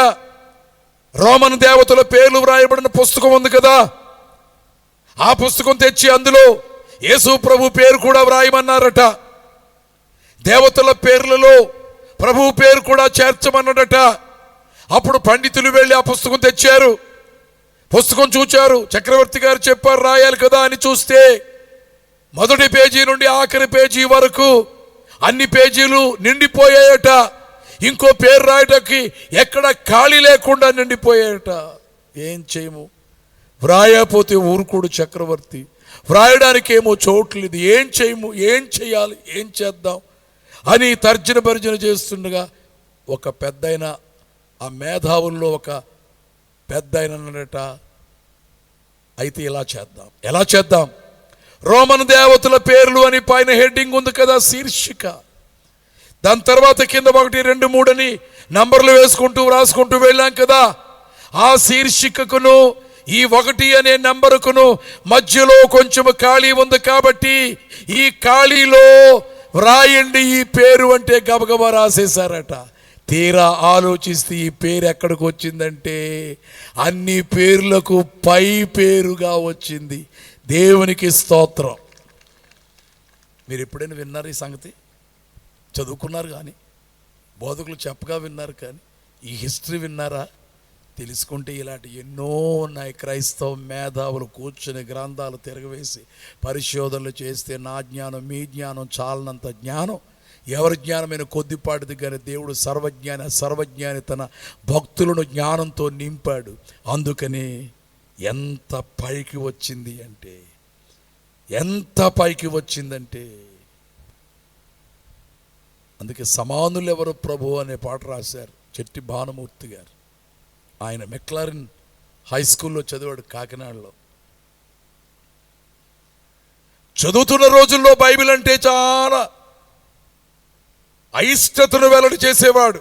రోమన్ దేవతల పేర్లు వ్రాయబడిన పుస్తకం ఉంది కదా, ఆ పుస్తకం తెచ్చి అందులో యేసు ప్రభు పేరు కూడా వ్రాయమన్నారట. దేవతల పేర్లలో ప్రభు పేరు కూడా చేర్చమన్నాడట. అప్పుడు పండితులు వెళ్ళి ఆ పుస్తకం తెచ్చారు, పుస్తకం చూచారు. చక్రవర్తి గారు చెప్పారు రాయాలి కదా అని చూస్తే మొదటి పేజీ నుండి ఆఖరి పేజీ వరకు అన్ని పేజీలు నిండిపోయాయట. ఇంకో పేరు రాయటానికి ఎక్కడ ఖాళీ లేకుండా నిండిపోయాయట. ఏం చేయము, వ్రాయపోతే ఊరుకోడు చక్రవర్తి, వ్రాయడానికి ఏమో చోట్లేదు. ఏం చేయము, ఏం చేయాలి, ఏం చేద్దాం అని తర్జన భర్జన చేస్తుండగా ఒక పెద్దయిన, ఆ మేధావుల్లో ఒక పెద్దయిన అన్నట, అయితే ఇలా చేద్దాం. ఎలా చేద్దాం? రోమన్ దేవతల పేర్లు అని పైన హెడ్డింగ్ ఉంది కదా, శీర్షిక. దాని తర్వాత కింద 1, 2, 3 అని నంబర్లు వేసుకుంటూ రాసుకుంటూ వెళ్ళాం కదా. ఆ శీర్షికకును ఈ 1 అనే నంబరుకును మధ్యలో కొంచెం ఖాళీ ఉంది కాబట్టి ఈ ఖాళీలో వ్రాయండి ఈ పేరు అంటే గబగబా రాసేశారట. తీరా ఆలోచిస్తే ఈ పేరు ఎక్కడికి వచ్చిందంటే అన్ని పేర్లకు పై పేరుగా వచ్చింది. దేవునికి స్తోత్రం. మీరు ఎప్పుడైనా విన్నారు ఈ సంగతి? చదువుకున్నారు కానీ, బోధకులు చెప్పగా విన్నారు కానీ, ఈ హిస్టరీ విన్నారా? తెలుసుకుంటే ఇలాంటి ఎన్నో ఉన్నాయి. క్రైస్తవ మేధావులు కూర్చుని గ్రంథాలు తిరగవేసి పరిశోధనలు చేస్తే నా జ్ఞానం మీ జ్ఞానం చాలనంత జ్ఞానం. ఎవరి జ్ఞానమైన కొద్దిపాటిది కానీ దేవుడు సర్వజ్ఞాని తన భక్తులను జ్ఞానంతో నింపాడు. అందుకని ఎంత పైకి వచ్చింది అంటే, ఎంత పైకి వచ్చిందంటే, అందుకే సమానులు ఎవరు ప్రభు అనే పాట రాశారు చెట్టి భానుమూర్తి గారు. ఆయన మెక్లారిన్ హై స్కూల్లో చదివాడు కాకినాడలో. చదువుతున్న రోజుల్లో బైబిల్ అంటే చాలా అయిష్టతను వెల్లడి చేసేవాడు.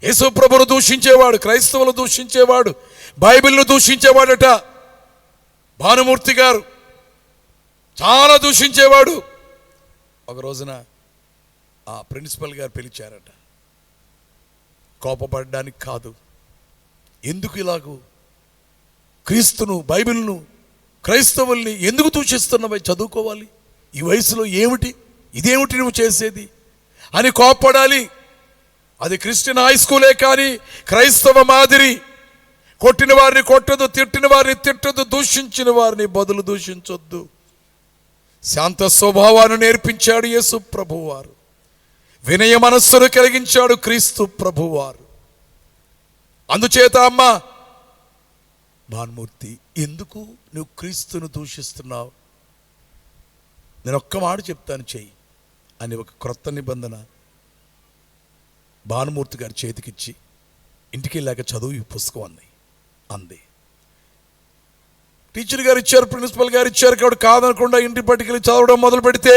యేసు ప్రభువును దూషించేవాడు, క్రైస్తవులు దూషించేవాడు, బైబిల్ను దూషించేవాడట. భానుమూర్తి గారు చాలా దూషించేవాడు. ఒక రోజున ఆ ప్రిన్సిపల్ గారు పిలిచారట. కోపపడడానికి కాదు, ఎందుకు ఇలాగూ క్రీస్తును, బైబిల్ను, క్రైస్తవుల్ని ఎందుకు దూషిస్తున్నావై? చదువుకోవాలి, ఈ వయసులో ఏమిటి, ఇదేమిటి నువ్వు చేసేది అని కోప్పడాలి. అది క్రిస్టియన్ హై స్కూలే కానీ క్రైస్తవ మాదిరి. కొట్టిన వారిని కొట్టదు, తిట్టిన వారిని తిట్టదు, దూషించిన వారిని బదులు దూషించొద్దు. శాంత స్వభావాన్ని నేర్పించాడు యేసు ప్రభువారు. వినయ మనస్సును కలిగించాడు క్రీస్తు ప్రభువారు. అందుచేత అమ్మ భానుమూర్తి, ఎందుకు నువ్వు క్రీస్తును దూషిస్తున్నావు? నేను ఒక్క మాట చెప్తాను, చెయ్యి అని ఒక క్రొత్త నిబంధన భానుమూర్తి గారి చేతికిచ్చి ఇంటికి వెళ్ళాక చదువు ఈ పుస్తకం అంది. టీచర్ గారు ఇచ్చారు, ప్రిన్సిపల్ గారు ఇచ్చారు కాబట్టి కాదనకుండా ఇంటి పట్టుకెళ్ళి చదవడం మొదలు పెడితే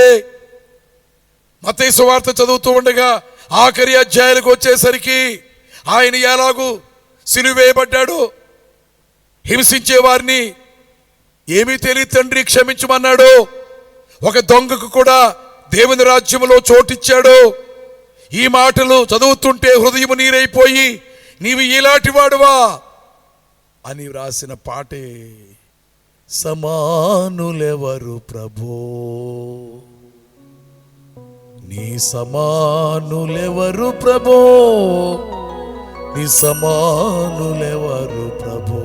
మత్తయి సువార్త చదువుతూ ఉండగా ఆఖరి అధ్యాయాలకు వచ్చేసరికి ఆయన ఎలాగూ సిలువ వేయబడ్డాడు, హింసించే వారిని ఏమీ తెలియదు తండ్రి క్షమించమన్నాడు, ఒక దొంగకు కూడా దేవుని రాజ్యంలో చోటిచ్చాడు. ఈ మాటలు చదువుతుంటే హృదయం నీరైపోయి నీవు ఇలాంటి వాడువా అని వ్రాసిన పాటే సమానులెవరు ప్రభో, నీ సమానులెవరు ప్రభో, నీ సమానులెవరు ప్రభో,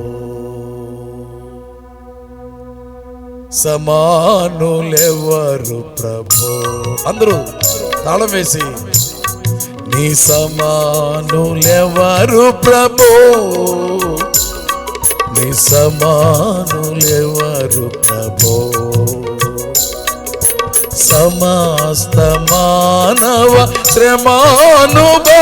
సమానులెవరు ప్రభో. అందరూ తాళం వేసి, నీ సమానులెవరు ప్రభో, నీ సమానులెవరు ప్రభో, సమస్త మానవ శ్రమానుభవమును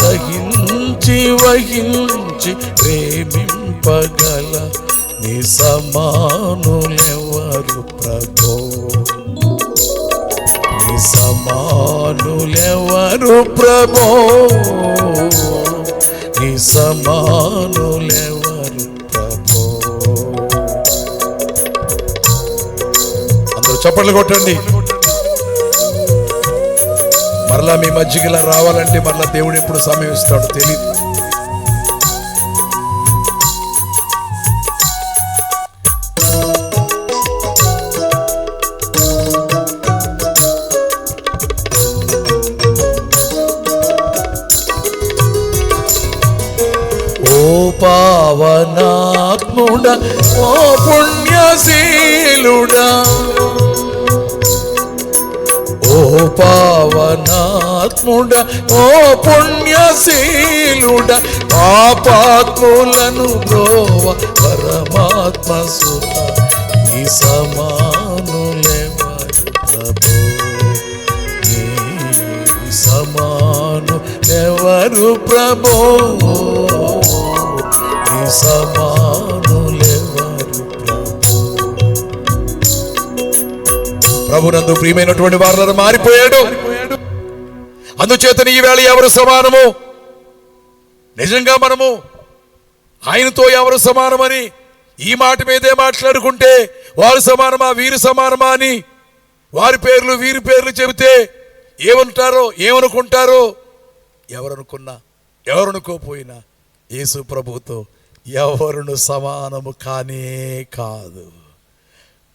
సహించి వహించి ప్రేమింపగల నీ సమానులెవరు ప్రభో, నీ నీ సమానులెవరు ప్రభో, నీ సమానులెవరు ప్రభో. అందరూ చప్పట్లు కొట్టండి. మరలా మీ మధ్యకి ఇలా రావాలంటే మరలా దేవుడు ఎప్పుడు సమయం ఇస్తాడో తెలియదు. ఓ పావనాత్ముడా, ఓ పుణ్యశీలుడా, ఓ పావనాత్ముడా, ఓ పుణ్యశీలుడా, పాపాత్ములను బ్రోవ పరమాత్మ సుత, నీ సమానులెవరు ప్రభో, నీ సమానులెవరు ప్రభో, నీ సమానులెవరు ప్రభో. ప్రభునందు ప్రియమైనటువంటి వారు మారిపోయాడు. అందుచేత ఈవేళ ఎవరు సమానము? నిజంగా మనము ఆయనతో ఎవరు సమానమని ఈ మాట మీదే మాట్లాడుకుంటే వారు సమానమా వీరు సమానమా అని వారి పేర్లు వీరి పేర్లు చెబితే ఏమంటారో ఏమనుకుంటారో, ఎవరనుకున్నా ఎవరనుకోపోయినా యేసు ప్రభుతో ఎవరును సమానము కానే కాదు.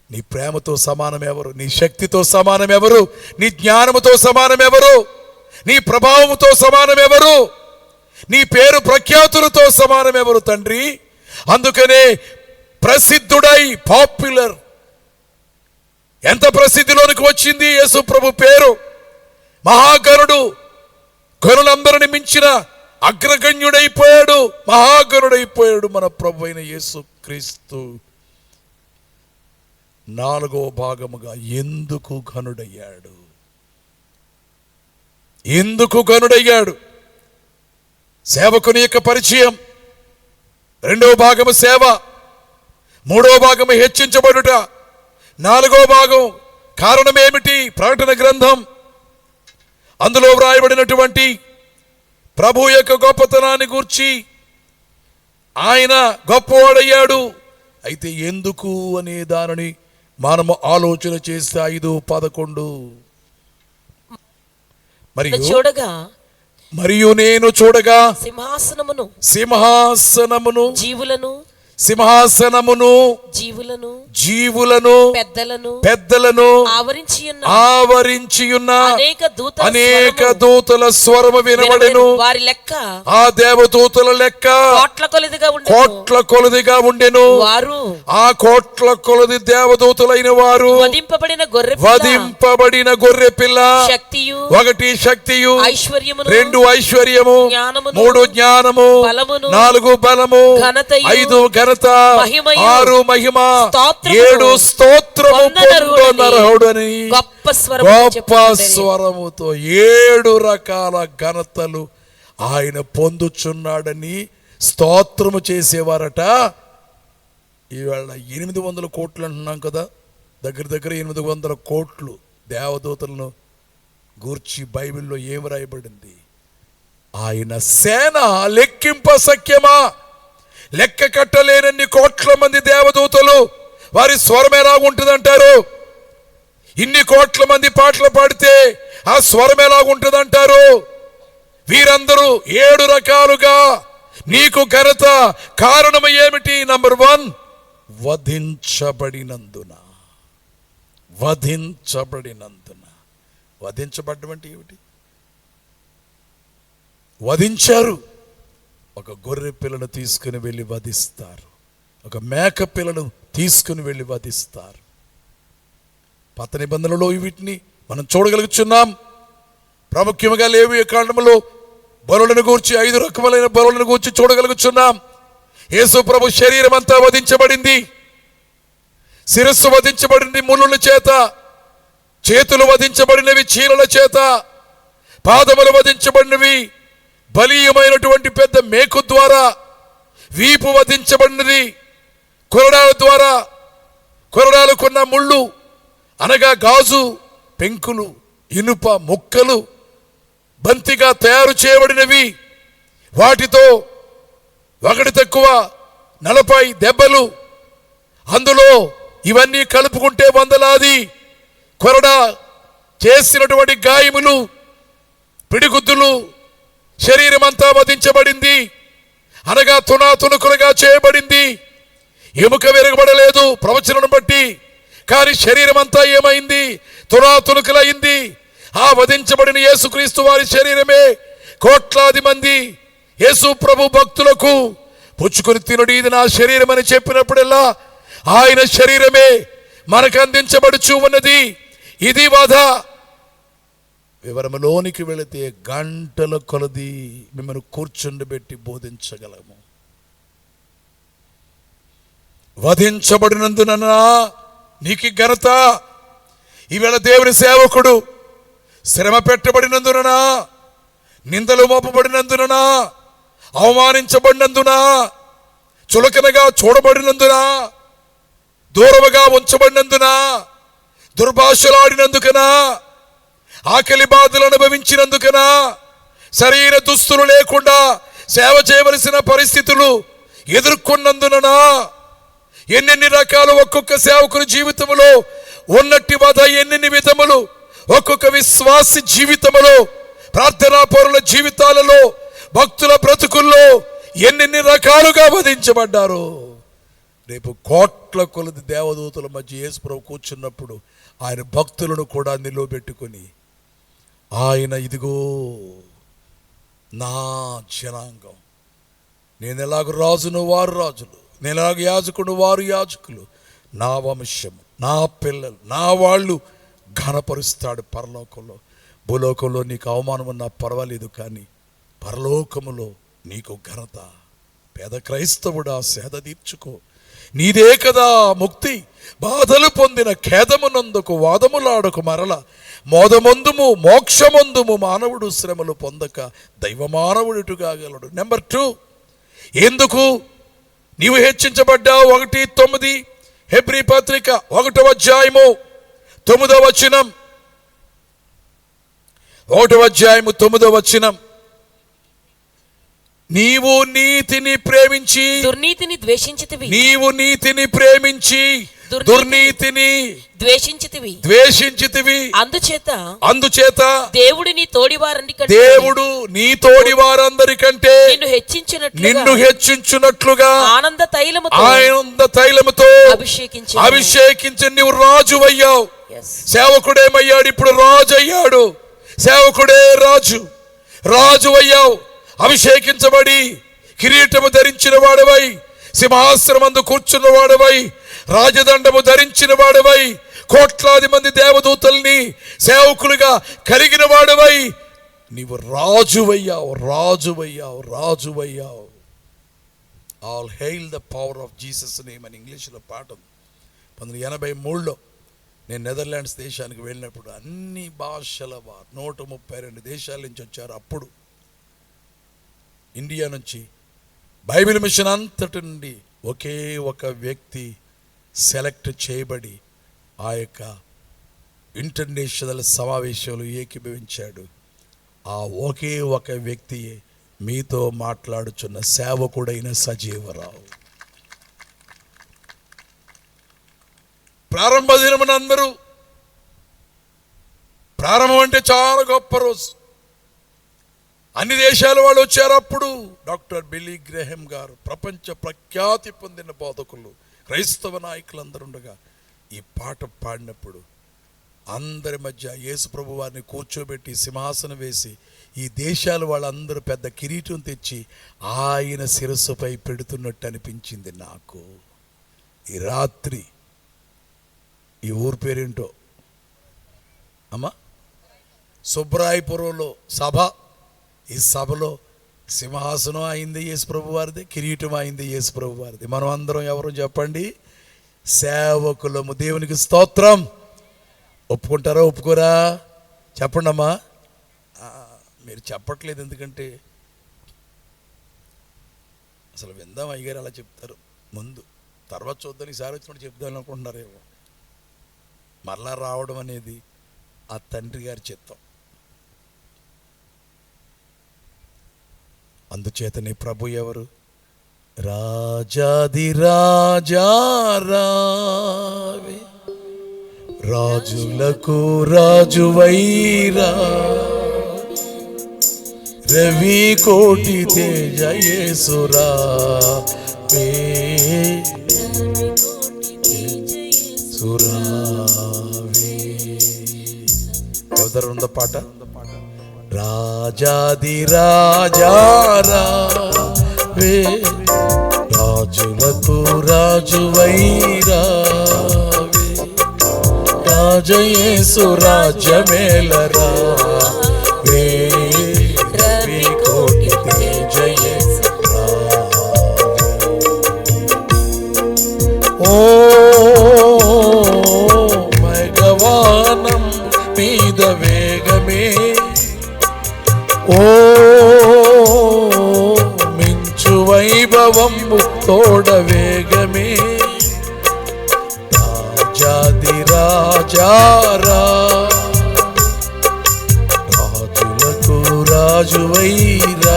నీ ప్రేమతో సమానం ఎవరు? నీ శక్తితో సమానం ఎవరు? నీ జ్ఞానముతో సమానం ఎవరు? నీ ప్రభావముతో సమానం ఎవరు? నీ పేరు ప్రఖ్యాతులతో సమానం ఎవరు తండ్రి? అందుకనే ప్రసిద్ధుడై పాపులర్, ఎంత ప్రసిద్ధిలోనికి వచ్చింది యేసు ప్రభు పేరు. మహాగణుడు, గణులందరిని మించిన అగ్రగణ్యుడైపోయాడు, మహాగణుడైపోయాడు మన ప్రభు అయిన యేసు క్రీస్తు. 4వ భాగముగా ఎందుకు ఘనుడయ్యాడు? ఎందుకు ఘనుడయ్యాడు? సేవకుని యొక్క పరిచయం. 2వ భాగము సేవ. 3వ భాగము హెచ్చించబడుట. 4వ భాగం కారణమేమిటి? ప్రకటన గ్రంథం. అందులో వ్రాయబడినటువంటి ప్రభు యొక్క గొప్పతనాన్ని గూర్చి, ఆయన గొప్పవాడయ్యాడు. అయితే ఎందుకు అనే దానిని మనము ఆలోచన చేస్తే 5:11 మరియు నేను చూడగా సింహాసనమును జీవులను పెద్దలను ఆవరించియున్న అనేక దూతల స్వరము వినబడెను. ఆ దేవదూతల లెక్క కోట్ల కొలదిగా ఉండెను. ఆ కోట్ల కొలది దేవదూతలైన వారు వధింపబడిన గొర్రె పిల్ల 1 శక్తియు 2 ఐశ్వర్యము 3 జ్ఞానము 4 బలము 5 ఘనత 6 మహిమ 7 స్తోత్రము పొందునర్హుడని గొప్ప స్వరముతో 7 రకాల ఘనతలు ఆయన పొందుచున్నాడని స్తోత్రము చేసేవారట. ఈవేళ 800 కోట్లు అంటున్నాం కదా, దగ్గర 800 కోట్లు దేవదూతలను గూర్చి బైబిల్లో ఏం రాయబడింది? ఆయన సేన లెక్కింప సఖ్యమా? లెక్క కట్టలేనన్ని కోట్ల మంది దేవదూతలు, వారి స్వరం ఎలా ఉంటుందంటారు? ఇన్ని కోట్ల మంది పాటలు పాడితే ఆ స్వరం ఎలా ఉంటుందంటారు? వీరందరూ 7 రకాలుగా నీకు ఘనత. కారణం ఏమిటి? నంబర్ 1, వధించబడినందున. వధించబడ్డం అంటే ఏమిటి? వధించారు. ఒక గొర్రె పిల్లను తీసుకుని వెళ్ళి వధిస్తారు, ఒక మేక పిల్లను తీసుకుని వెళ్ళి వధిస్తారు. పాత నిబంధనలో వీటిని మనం చూడగలుగుతున్నాం. ప్రాముఖ్యంగా లేవి కాండములో బలులను గూర్చి 5 రకములైన బలులను గూర్చి చూడగలుగుతున్నాం. యేసు ప్రభు శరీరం అంతా వధించబడింది. శిరస్సు వధించబడింది ముళ్ళుల చేత, చేతులు వధించబడినవి చీలల చేత, పాదములు వధించబడినవి బలీయమైనటువంటి పెద్ద మేకు ద్వారా, వీపు వధించబడినది కొరడాల ద్వారా. కొరడాలకున్న ముళ్ళు అనగా గాజు పెంకులు ఇనుప ముక్కలు బంతిగా తయారు చేయబడినవి. వాటితో ఒకటి తక్కువ 40 దెబ్బలు. అందులో ఇవన్నీ కలుపుకుంటే వందలాది కొరడా చేసినటువంటి గాయములు, పిడిగుద్దులు, శరీరం అంతా వధించబడింది. అనగా తునాతునకులుగా చేయబడింది. ఎముక విరగబడలేదు ప్రవచనం బట్టి, కానీ శరీరం అంతా ఏమైంది? తునాతునకులైంది. ఆ వధించబడిన యేసుక్రీస్తు వారి శరీరమే కోట్లాది మంది యేసు ప్రభు భక్తులకు పుచ్చుకొని తినుడి, ఇది నా శరీరం అని చెప్పినప్పుడల్లా ఆయన శరీరమే మనకు అందించబడుచు ఉన్నది. ఇది వధ. వివరములోనికి వెళితే గంటల కొలది మిమ్మల్ని కూర్చుండబెట్టి బోధించగలము. వధించబడినందున నీకు ఘనత. ఈవేళ దేవుని సేవకుడు శ్రమ పెట్టబడినందున, నిందలు మోపబడినందున, అవమానించబడినందున, చులకనగా చూడబడినందున, దూరముగా ఉంచబడినందున, దుర్భాషలాడినందుకన, ఆకలి బాధలు అనుభవించినందుకన, శరీర దుస్తులు లేకుండా సేవ చేయవలసిన పరిస్థితులు ఎదుర్కొన్నందున, ఎన్నెన్ని రకాలు ఒక్కొక్క సేవకుని జీవితంలో ఉన్నట్టి వధ, ఎన్నెన్ని విధములు ఒక్కొక్క విశ్వాసి జీవితంలో, ప్రార్థనా పరుల జీవితాలలో, భక్తుల బ్రతుకుల్లో ఎన్నెన్ని రకాలుగా వధించబడ్డారు. రేపు కోట్ల కొలది దేవదూతల మధ్య యేసు ప్రభు కూర్చున్నప్పుడు ఆయన భక్తులను కూడా నిలబెట్టుకొని ఆయన, ఇదిగో నా జనాంగం, నేను ఎలాగ రాజును వారు రాజులు, నేను ఎలాగ యాజకుడు వారు యాజకులు, నా వంశము, నా పిల్లలు, నా వాళ్ళు ఘనపరుస్తాడు పరలోకంలో. భూలోకంలో నీకు అవమానం ఉన్నా పర్వాలేదు, కానీ పరలోకములో నీకు ఘనత. పేద క్రైస్తవుడా, సేద తీర్చుకో, నీదే కదా ముక్తి. బాధలు పొందిన ఖేదమునందుకు వాదములాడకు మరల, మోదమందుము మోక్షమందుము మానవుడు శ్రమలు పొందక దైవ మానవుడిటుగాగలడు. నెంబర్ 2, ఎందుకు నీవు హెచ్చించబడ్డావు? 1:9 హెబ్రీ పత్రిక 1వ అధ్యాయము 9వ వచనం. 1వ అధ్యాయము 9వ వచనం. నీవు నీతిని ప్రేమించి దుర్నీతిని ద్వేషించితివి. నీవు నీతిని ప్రేమించి దుర్నీతిని ద్వేషించితివి. అందుచేత దేవుడు నీ తోడి వారందరికంటే నిన్ను హెచ్చించున్నట్లుగా ఆనంద తైలముతో అభిషేకించి నీవు రాజు అయ్యావు. సేవకుడేమయ్యాడు? ఇప్పుడు రాజు అయ్యాడు. సేవకుడే రాజు అయ్యావు. అభిషేకించబడి కిరీటము ధరించిన వాడవై, సింహాసనమందు కూర్చున్న వాడవై, రాజదండము ధరించిన వాడవై, కోట్లాది మంది దేవదూతల్ని సేవకులుగా కలిగిన వాడవై నీవు రాజువయ్యావు. All hail the power of Jesus name అని ఇంగ్లీష్లో పాట ఉంది. 1983లో నేను నెదర్లాండ్స్ దేశానికి వెళ్ళినప్పుడు అన్ని భాషల వారు 132 దేశాల నుంచి వచ్చారు. అప్పుడు ఇండియా నుంచి బైబిల్ మిషన్ అంతటి నుండి ఒకే ఒక వ్యక్తి సెలెక్ట్ చేయబడి ఆ యొక్క ఇంటర్నేషనల్ సమావేశంలో ఏకీభవించాడు. ఆ ఒకే ఒక వ్యక్తియే మీతో మాట్లాడుచున్న సేవకుడైన సజీవరావు. ప్రారంభ దినమున అందరూ, ప్రారంభం అంటే చాలా గొప్ప రోజు, అన్ని దేశాల వాళ్ళు వచ్చారు. అప్పుడు డాక్టర్ బిల్లీ గ్రహం గారు, ప్రపంచ ప్రఖ్యాతి పొందిన బోధకులు, క్రైస్తవ నాయకులందరూ ఉండగా ఈ పాట పాడినప్పుడు అందరి మధ్య యేసు ప్రభు వారిని కూర్చోబెట్టి సింహాసనం వేసి ఈ దేశాల వాళ్ళందరూ పెద్ద కిరీటం తెచ్చి ఆయన శిరస్సుపై పెడుతున్నట్టు అనిపించింది నాకు. ఈ రాత్రి ఈ ఊరు పేరేంటో అమ్మా, సుబ్రాయపురంలో సభ. ఈ సభలో సింహాసనం అయింది యేసు ప్రభు వారిది, కిరీటం అయింది యేసు ప్రభు వారిది. మనం అందరం ఎవరు చెప్పండి? సేవకులము. దేవునికి స్తోత్రం. ఒప్పుకుంటారా ఒప్పుకోరా? చెప్పండి అమ్మా. మీరు చెప్పట్లేదు ఎందుకంటే అసలు విందాం అయ్యగారు అలా చెప్తారు ముందు, తర్వాత చూద్దాం ఈసారి వచ్చినప్పుడు చెప్దాం అనుకుంటున్నారేమో. మరలా రావడం అనేది ఆ తండ్రి గారి చిత్తం. అందుచేతనే ప్రభు ఎవరు? రాజాది రాజా రావే, రాజులకు రాజువైరా, రవి కోటి తేజ యేసురావే, సురావే. ఎవరు ఉందో పాట? రాజాది రాజా రావే, రాజులకు రాజువైరావే, రాజయేసు రాజ్యమేలరావే, రవి కోటి తేజ యేసురావే. ఓ మేఘవానం మీద వేగమే, ఓ మించు వైభవంబు తోడ వేగమే, రాజాది రాజారా, రాజులకు రాజువైరావే,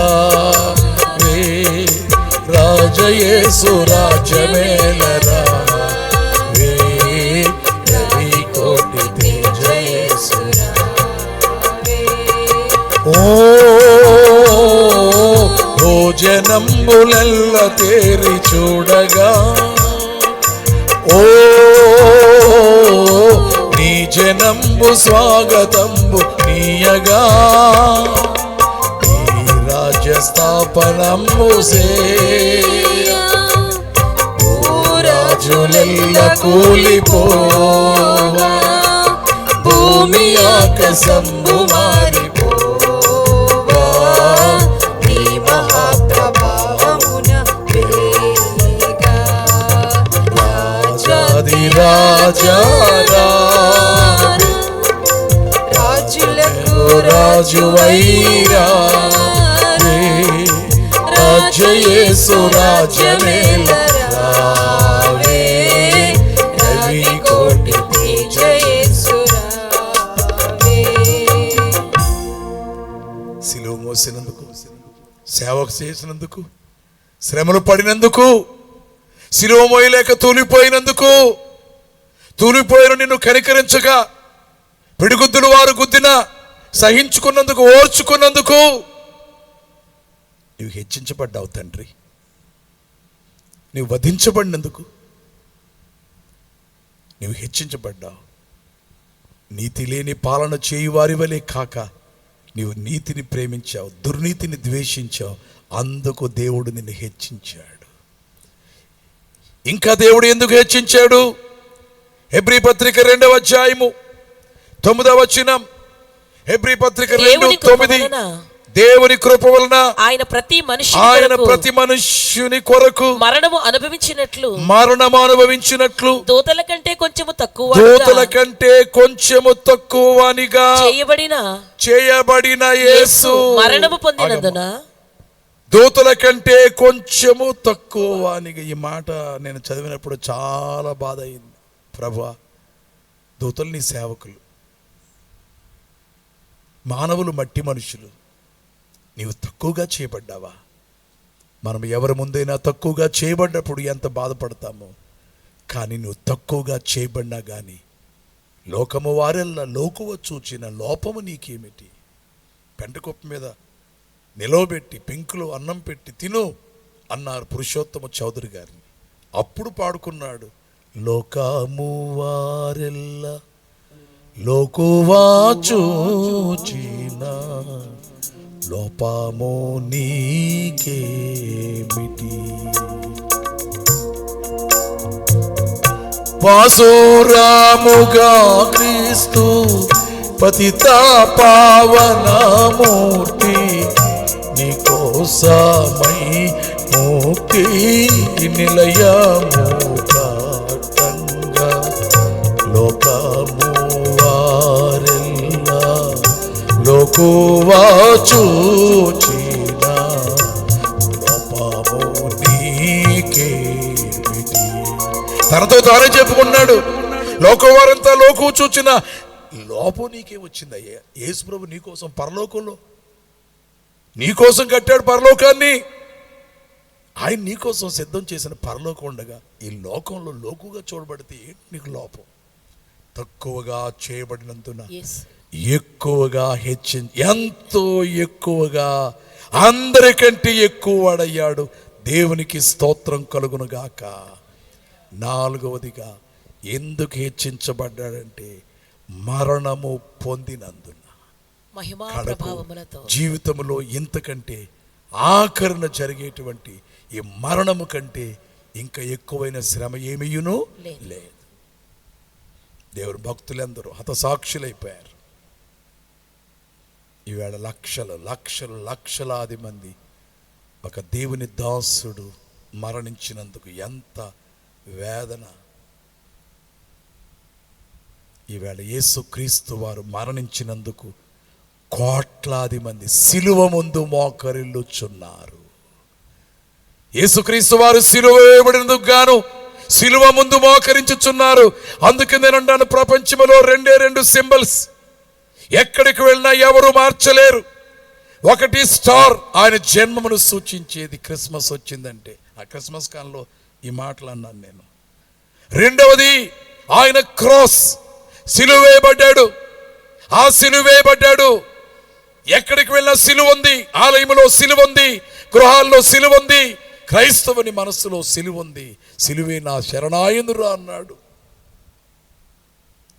రాజయేసు రాజ్యమేలరావే, రవి కోటి తేజ యేసురావే. ఓ భోజనంబులెల్ల తేరి చూడగా, ఓ నీ జనంబు స్వాగతంబు నీయగా, నీ రాజ్య స్థాపనంబు సేయ, ఓ రాజులెల్ల కూలిపోవా, భూమి ఆకాశంబు మారిపోవా, నీ మహాప్రభావమున వేగా, రాజాది రాజా రావే, రాజులకు రాజువైరావే, రాజయేసు రాజ్యమేలరావే, రవి కోటి తేజ యేసురావే. సిలువ మోసినందుకు, సేవకు చేసినందుకు, శ్రమలు పడినందుకు, సిలువ మోయలేక తూలిపోయినందుకు, తూలిపోయిన నిన్ను కనికరించగా పిడిగుద్దులు వారు గుద్దిన సహించుకున్నందుకు, ఓర్చుకున్నందుకు నీవు హెచ్చించబడ్డావు తండ్రి. నీవు వధించబడినందుకు నీవు హెచ్చించబడ్డావు. నీతి లేని పాలన చేయువారి వలె కాక నీవు నీతిని ప్రేమించావు, దుర్నీతిని ద్వేషించావు. అందుకు దేవుడు నిన్ను హెచ్చించాడు. ఇంకా దేవుడు ఎందుకు హెచ్చించాడు? హెబ్రీ పత్రిక 2వ అధ్యాయము 9వ వచనం. హెబ్రీ పత్రిక 2:9. దేవుని కృప వలన ఆయన ప్రతి మనుష్యుని కొరకు మరణము అనుభవించినట్లు దూతల కంటే కొంచెము తక్కువనిగా చేయబడిన యేసు మరణము పొందినందున దూతల కంటే కొంచెము తక్కువనిగా. ఈ మాట నేను చదివినప్పుడు చాలా బాధ అయింది. ప్రభువా, దూతలు నీ సేవకులు, మానవులు మట్టి మనుషులు, నీవు తక్కువగా చేయబడ్డావా? మనం ఎవరి ముందైనా తక్కువగా చేయబడ్డప్పుడు ఎంత బాధపడతామో, కానీ నువ్వు తక్కువగా చేయబడినా కానీ లోకము వారెల్లా లోకువ చూచిన లోపము నీకేమిటి? పెంటకొప్ప మీద నిలవబెట్టి పెంకులో అన్నం పెట్టి తిను అన్నారు పురుషోత్తమ చౌదరి గారిని. అప్పుడు పాడుకున్నాడు, లోకము వారెల్లా లోకువా చూచిన లోపము నీకేమిటి? వాసురాముగా క్రీస్తు పతిత పావనమూర్తి నీకోసమై ముక్తి నిలయము కాటంగా లోకము వారెల్లా లోకువా చూచిన లోపము నీకేమిటి? తనతో తానే చెప్పుకున్నాడు, లోకవారంతా లోకువ చూచిన లోపం నీకే వచ్చిందయ్యా. యేసు ప్రభు నీకోసం పరలోకంలో నీకోసం కట్టాడు పరలోకాన్ని. ఆయన నీకోసం సిద్ధం చేసిన పరలోకం ఉండగా ఈ లోకంలో లోకుగా చూడబడితే ఏంటి నీకు లోపం? తక్కువగా చేయబడినందున ఎక్కువగా ఎంతో ఎక్కువగా అందరికంటే ఎక్కువ వాడయ్యాడు. దేవునికి స్తోత్రం కలుగునుగాక. నాలుగవదిగా ఎందుకు హెచ్చించబడ్డాడంటే మరణము పొందినందున. జీవితంలో ఇంతకంటే ఆఖరణ జరిగేటువంటి ఈ మరణము కంటే ఇంకా ఎక్కువైన శ్రమ ఏమీయును లేదు. దేవుని భక్తులందరూ హతసాక్షులైపోయారు. ఈవేళ లక్షలు లక్షలు లక్షలాది మంది ఒక దేవుని దాసుడు మరణించినందుకు ఎంత వేదన. ఈవేళ యేసుక్రీస్తు వారు మరణించినందుకు కోట్లాది మంది సిలువ ముందు మోకరిల్లుచున్నారు. యేసుక్రీస్తు వారు సిలువ వేయబడినందుకు గాను సిలువ ముందు మోకరించుచున్నారు. అందుకే నేను అంటాను, ప్రపంచంలో రెండు సింబల్స్ ఎక్కడికి వెళ్ళినా ఎవరు మార్చలేరు. ఒకటి స్టార్, ఆయన జన్మమును సూచించేది. క్రిస్మస్ వచ్చిందంటే ఆ క్రిస్మస్ కాలంలో ఈ మాటలు అన్నాను నేను. రెండవది ఆయన క్రాస్, సిలువ వేయబడ్డాడు. ఆ సిలువ వేయబడ్డాడు. ఎక్కడికి వెళ్ళినా సిలువ ఉంది. ఆలయంలో సిలువ ఉంది, గృహాల్లో సిలువ ఉంది, క్రైస్తవుని మనస్సులో సిలువ ఉంది. సిలువే నా శరణాయందురా అన్నాడు.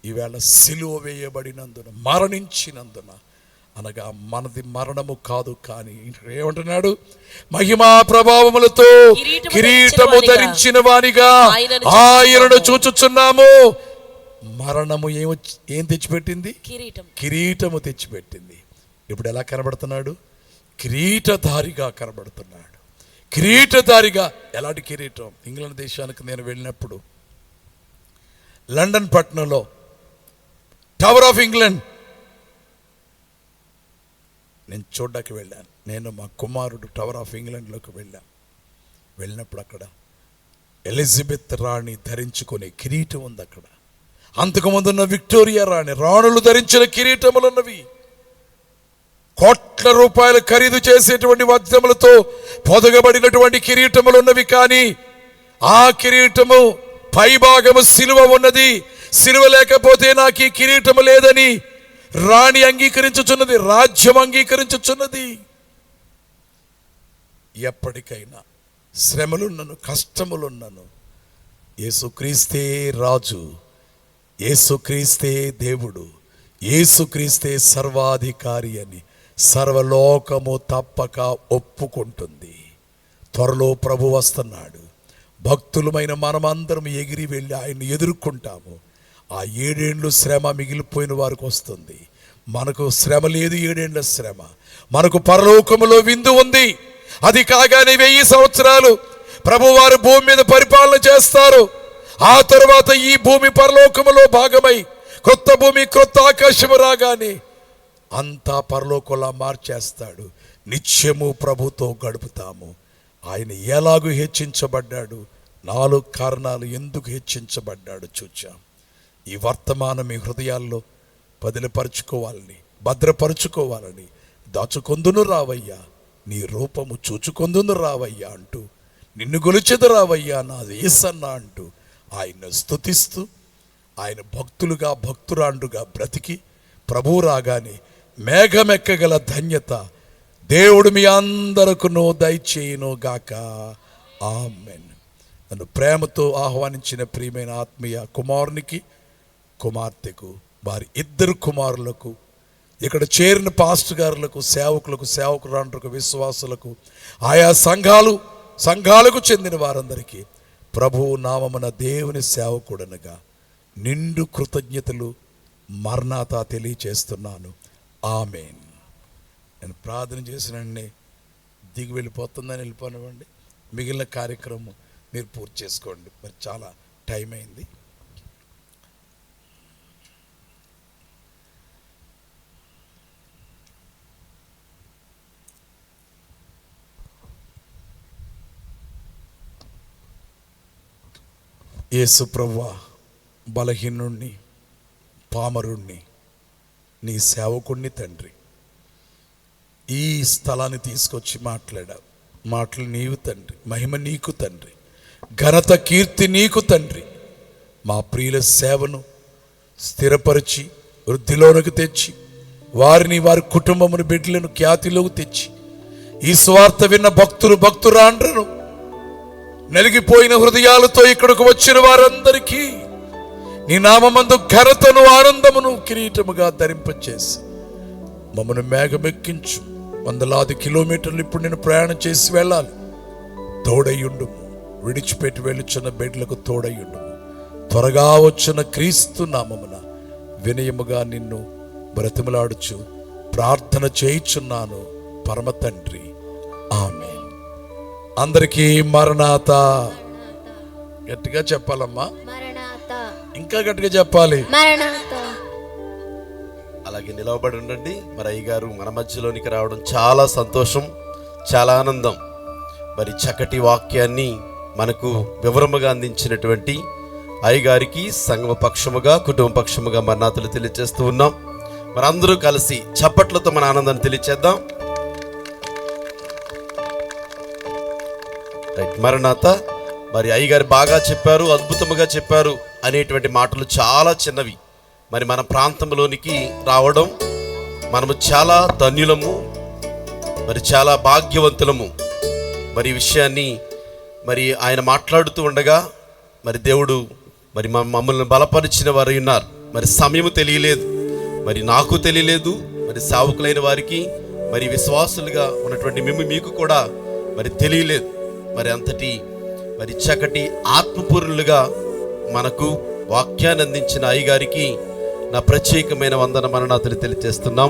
ఈవేళ సిలువ వేయబడినందున, మరణించినందున, అనగా మనది మరణము కాదు కానీ ఏమంటున్నాడు, మహిమా ప్రభావములతో కిరీటము ధరించిన వానిగా ఆయనను చూచుచున్నాము. మరణము ఏం తెచ్చిపెట్టింది? కిరీటము తెచ్చిపెట్టింది. ఇప్పుడు ఎలా కనబడుతున్నాడు? కిరీటధారిగా కనబడుతున్నాడు. కిరీటధారిగా. ఎలాంటి కిరీటం? ఇంగ్లాండ్ దేశానికి నేను వెళ్ళినప్పుడు లండన్ పట్టణంలో టవర్ ఆఫ్ ఇంగ్లాండ్ నేను చూడ్డానికి వెళ్ళాను. నేను మా కుమారుడు టవర్ ఆఫ్ ఇంగ్లాండ్లోకి వెళ్ళినప్పుడు అక్కడ ఎలిజబెత్ రాణి ధరించుకునే కిరీటం ఉంది. అక్కడ అంతకుముందున్న విక్టోరియా రాణులు ధరించిన కిరీటములున్నవి. కోట్ల రూపాయలు ఖరీదు చేసేటువంటి వజ్రములతో పొదగబడినటువంటి కిరీటములు ఉన్నవి. కానీ ఆ కిరీటము పైభాగము సిలువ ఉన్నది. సిలువ లేకపోతే నాకు ఈ కిరీటము లేదని రాణి అంగీకరించుచున్నది, రాజ్యం అంగీకరించుచున్నది. ఎప్పటికైనా శ్రమలున్నను, కష్టములున్నను, యేసుక్రీస్తే రాజు, యేసుక్రీస్తే దేవుడు, యేసుక్రీస్తే సర్వాధికారి అని సర్వలోకము తప్పక ఒప్పుకుంటుంది. త్వరలో ప్రభు వస్తున్నాడు. భక్తులమైన మనమందరం ఎగిరి వెళ్ళి ఆయన్ని ఎదుర్కొంటాము. ఆ 7 ఏండ్లు శ్రమ మిగిలిపోయిన వారికి వస్తుంది. మనకు శ్రమ లేదు. 7 ఏండ్ల శ్రమ. మనకు పరలోకములో విందు ఉంది. అది కాగానే 1000 సంవత్సరాలు ప్రభువారు భూమి మీద పరిపాలన చేస్తారు. ఆ తరువాత ఈ భూమి పరలోకములో భాగమై కొత్త భూమి కొత్త ఆకాశము రాగానే అంతా పరలోకంలా మార్చేస్తాడు. నిత్యము ప్రభుతో గడుపుతాము. ఆయన ఎలాగూ హెచ్చించబడ్డాడు? 4 కారణాలు ఎందుకు హెచ్చించబడ్డాడు చూచాం. ఈ వర్తమానం మీ హృదయాల్లో బదిలిపరుచుకోవాలని, భద్రపరుచుకోవాలని, దాచుకొందును రావయ్యా, నీ రూపము చూచుకొందును రావయ్యా అంటూ, నిన్ను గొలిచెదు రావయ్యా నా యేసన్నా అంటూ ఆయన్ను స్తుతిస్తూ, ఆయన భక్తులుగా భక్తురాండుగా బ్రతికి ప్రభువు రాగానే మేఘమెక్కగల ధన్యత దేవుడు మీ అందరకును దయచేయును గాక. ఆమేన్. నన్ను ప్రేమతో ఆహ్వానించిన ప్రియమైన ఆత్మీయ కుమారునికి, కుమార్తెకు, వారి 2 కుమారులకు, ఇక్కడ చేరిన పాస్టర్ గారులకు, సేవకులకు, సేవకురాండ్రకు, విశ్వాసులకు, ఆయా సంఘాలకు చెందిన వారందరికీ ప్రభువు నామమున దేవుని సేవకుడనగా నిండు కృతజ్ఞతలు మరణాత తెలియచేస్తున్నాను. ఆమేన్. నేను ప్రార్థన చేసినండి దిగి వెళ్ళిపోతుందని వెళ్ళిపోనివ్వండి. మిగిలిన కార్యక్రమం మీరు పూర్తి చేసుకోండి. మరి చాలా టైం అయింది. యేసు ప్రభువా, బలహీనుణ్ణి, పామరుణ్ణి, నీ సేవకుణ్ణి తండ్రి. ఈ స్థలాన్ని తీసుకొచ్చి మాట్లాడావు. మాటలు నీవు తండ్రి, మహిమ నీకు తండ్రి, ఘనత కీర్తి నీకు తండ్రి. మా ప్రియుల సేవను స్థిరపరిచి వృద్ధిలోనికి తెచ్చి వారిని, వారి కుటుంబమును, బిడ్డలను ఖ్యాతిలోకి తెచ్చి ఈ స్వార్థ విన్న భక్తురాండ్రను నలిగిపోయిన హృదయాలతో ఇక్కడకు వచ్చిన వారందరికీ నీ నామమందు ఘనతను, ఆనందమును కిరీటముగా ధరింపచేసి మమ్మను మేఘమెక్కించు. వందలాది కిలోమీటర్లు ఇప్పుడు నేను ప్రయాణం చేసి వెళ్ళాలి. తోడయ్యుండుము. విడిచిపెట్టి వెళ్ళుచున్న బిడ్డలకు తోడయ్యుండుము. త్వరగా వచ్చిన క్రీస్తు నామమున వినయముగా నిన్ను బ్రతిమలాడుచు ప్రార్థన చేయుచున్నాను పరమ తండ్రి. ఆమేన్. అందరికీ మరణాత. గట్టిగా చెప్పాలమ్మా, ఇంకా గట్టిగా చెప్పాలి. అలాగే నిలవబడి ఉండండి. మరి అయ్యగారు మన మధ్యలోనికి రావడం చాలా సంతోషం, చాలా ఆనందం. మరి చక్కటి వాక్యాన్ని మనకు వివరముగా అందించినటువంటి అయ్యగారికి సంఘమ పక్షముగా, కుటుంబ పక్షముగా మరణాతులు తెలియజేస్తూ ఉన్నాం. మరి అందరూ కలిసి చప్పట్లతో మన ఆనందాన్ని తెలియచేద్దాం. మరణాత. మరి అయ్యగారు బాగా చెప్పారు, అద్భుతముగా చెప్పారు అనేటువంటి మాటలు చాలా చిన్నవి. మరి మన ప్రాంతంలోనికి రావడం మనము చాలా ధన్యులము, మరి చాలా భాగ్యవంతులము. మరి ఈ విషయాన్ని మరి ఆయన మాట్లాడుతూ ఉండగా మరి దేవుడు మరి మమ్మల్ని బలపరిచిన వారు ఉన్నారు. మరి సమయము తెలియలేదు, మరి నాకు తెలియలేదు, మరి సేవకులైన వారికి, మరి విశ్వాసులుగా ఉన్నటువంటి మీకు కూడా మరి తెలియలేదు. మరి అంతటి మరి చక్కటి ఆత్మపూర్ణులుగా మనకు వాక్యాన్ని అందించిన అయ్యగారికి నా ప్రత్యేకమైన వందన మరణాతులు తెలియజేస్తున్నాం.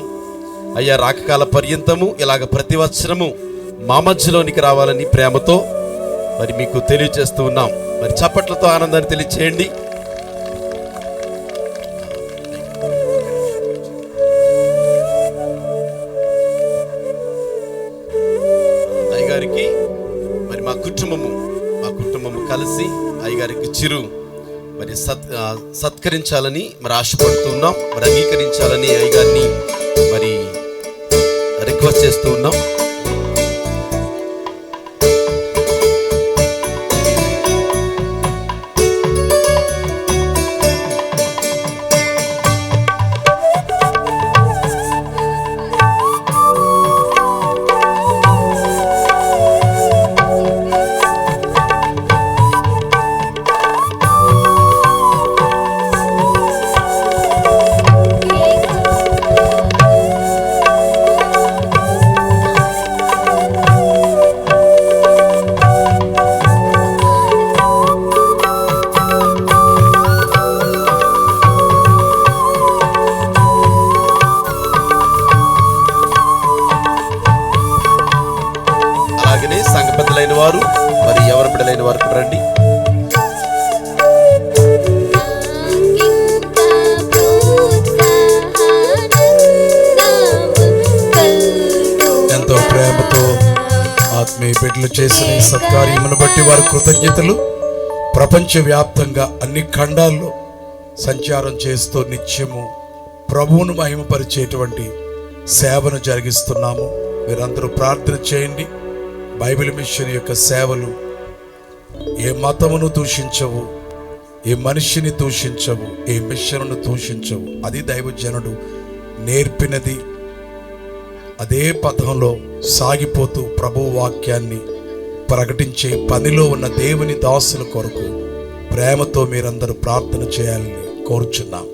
అయ్యా, రాకకాల పర్యంతము ఇలాగ ప్రతి వత్సరము మా మధ్యలోనికి రావాలని ప్రేమతో మరి మీకు తెలియజేస్తూ ఉన్నాం. మరి చప్పట్లతో ఆనందాన్ని తెలియచేయండి. అయ్యగారికి మరి మా కుటుంబము కలిసి అయ్యగారికి చిరు మరి సత్కరించాలని మరి ఆశపడుతున్నాం. మరి అంగీకరించాలని అయ్యగారిని మరి రిక్వెస్ట్ చేస్తూ ఉన్నాం. సంఘ పెద్దలైన వారు మరి ఎవరు బిడ్డలైన వారు రండి. ఎంతో ప్రేమతో ఆత్మీయ బిడ్డలు చేసిన ఈ సత్కార్యమును బట్టి వారి కృతజ్ఞతలు. ప్రపంచవ్యాప్తంగా అన్ని ఖండాల్లో సంచారం చేస్తూ నిత్యము ప్రభువును మహిమపరిచేటువంటి సేవను జరిగిస్తున్నాము. మీరందరూ ప్రార్థన చేయండి. బైబిల్ మిషన్ యొక్క సేవలు ఏ మతమును దూషించవు, ఏ మనిషిని దూషించవు, ఏ మిషన్ను దూషించవు. అది దైవజనుడు నేర్పినది. అదే పథంలో సాగిపోతూ ప్రభు వాక్యాన్ని ప్రకటించే పనిలో ఉన్న దేవుని దాసుల కొరకు ప్రేమతో మీరందరూ ప్రార్థన చేయాలని కోరుచున్నాం.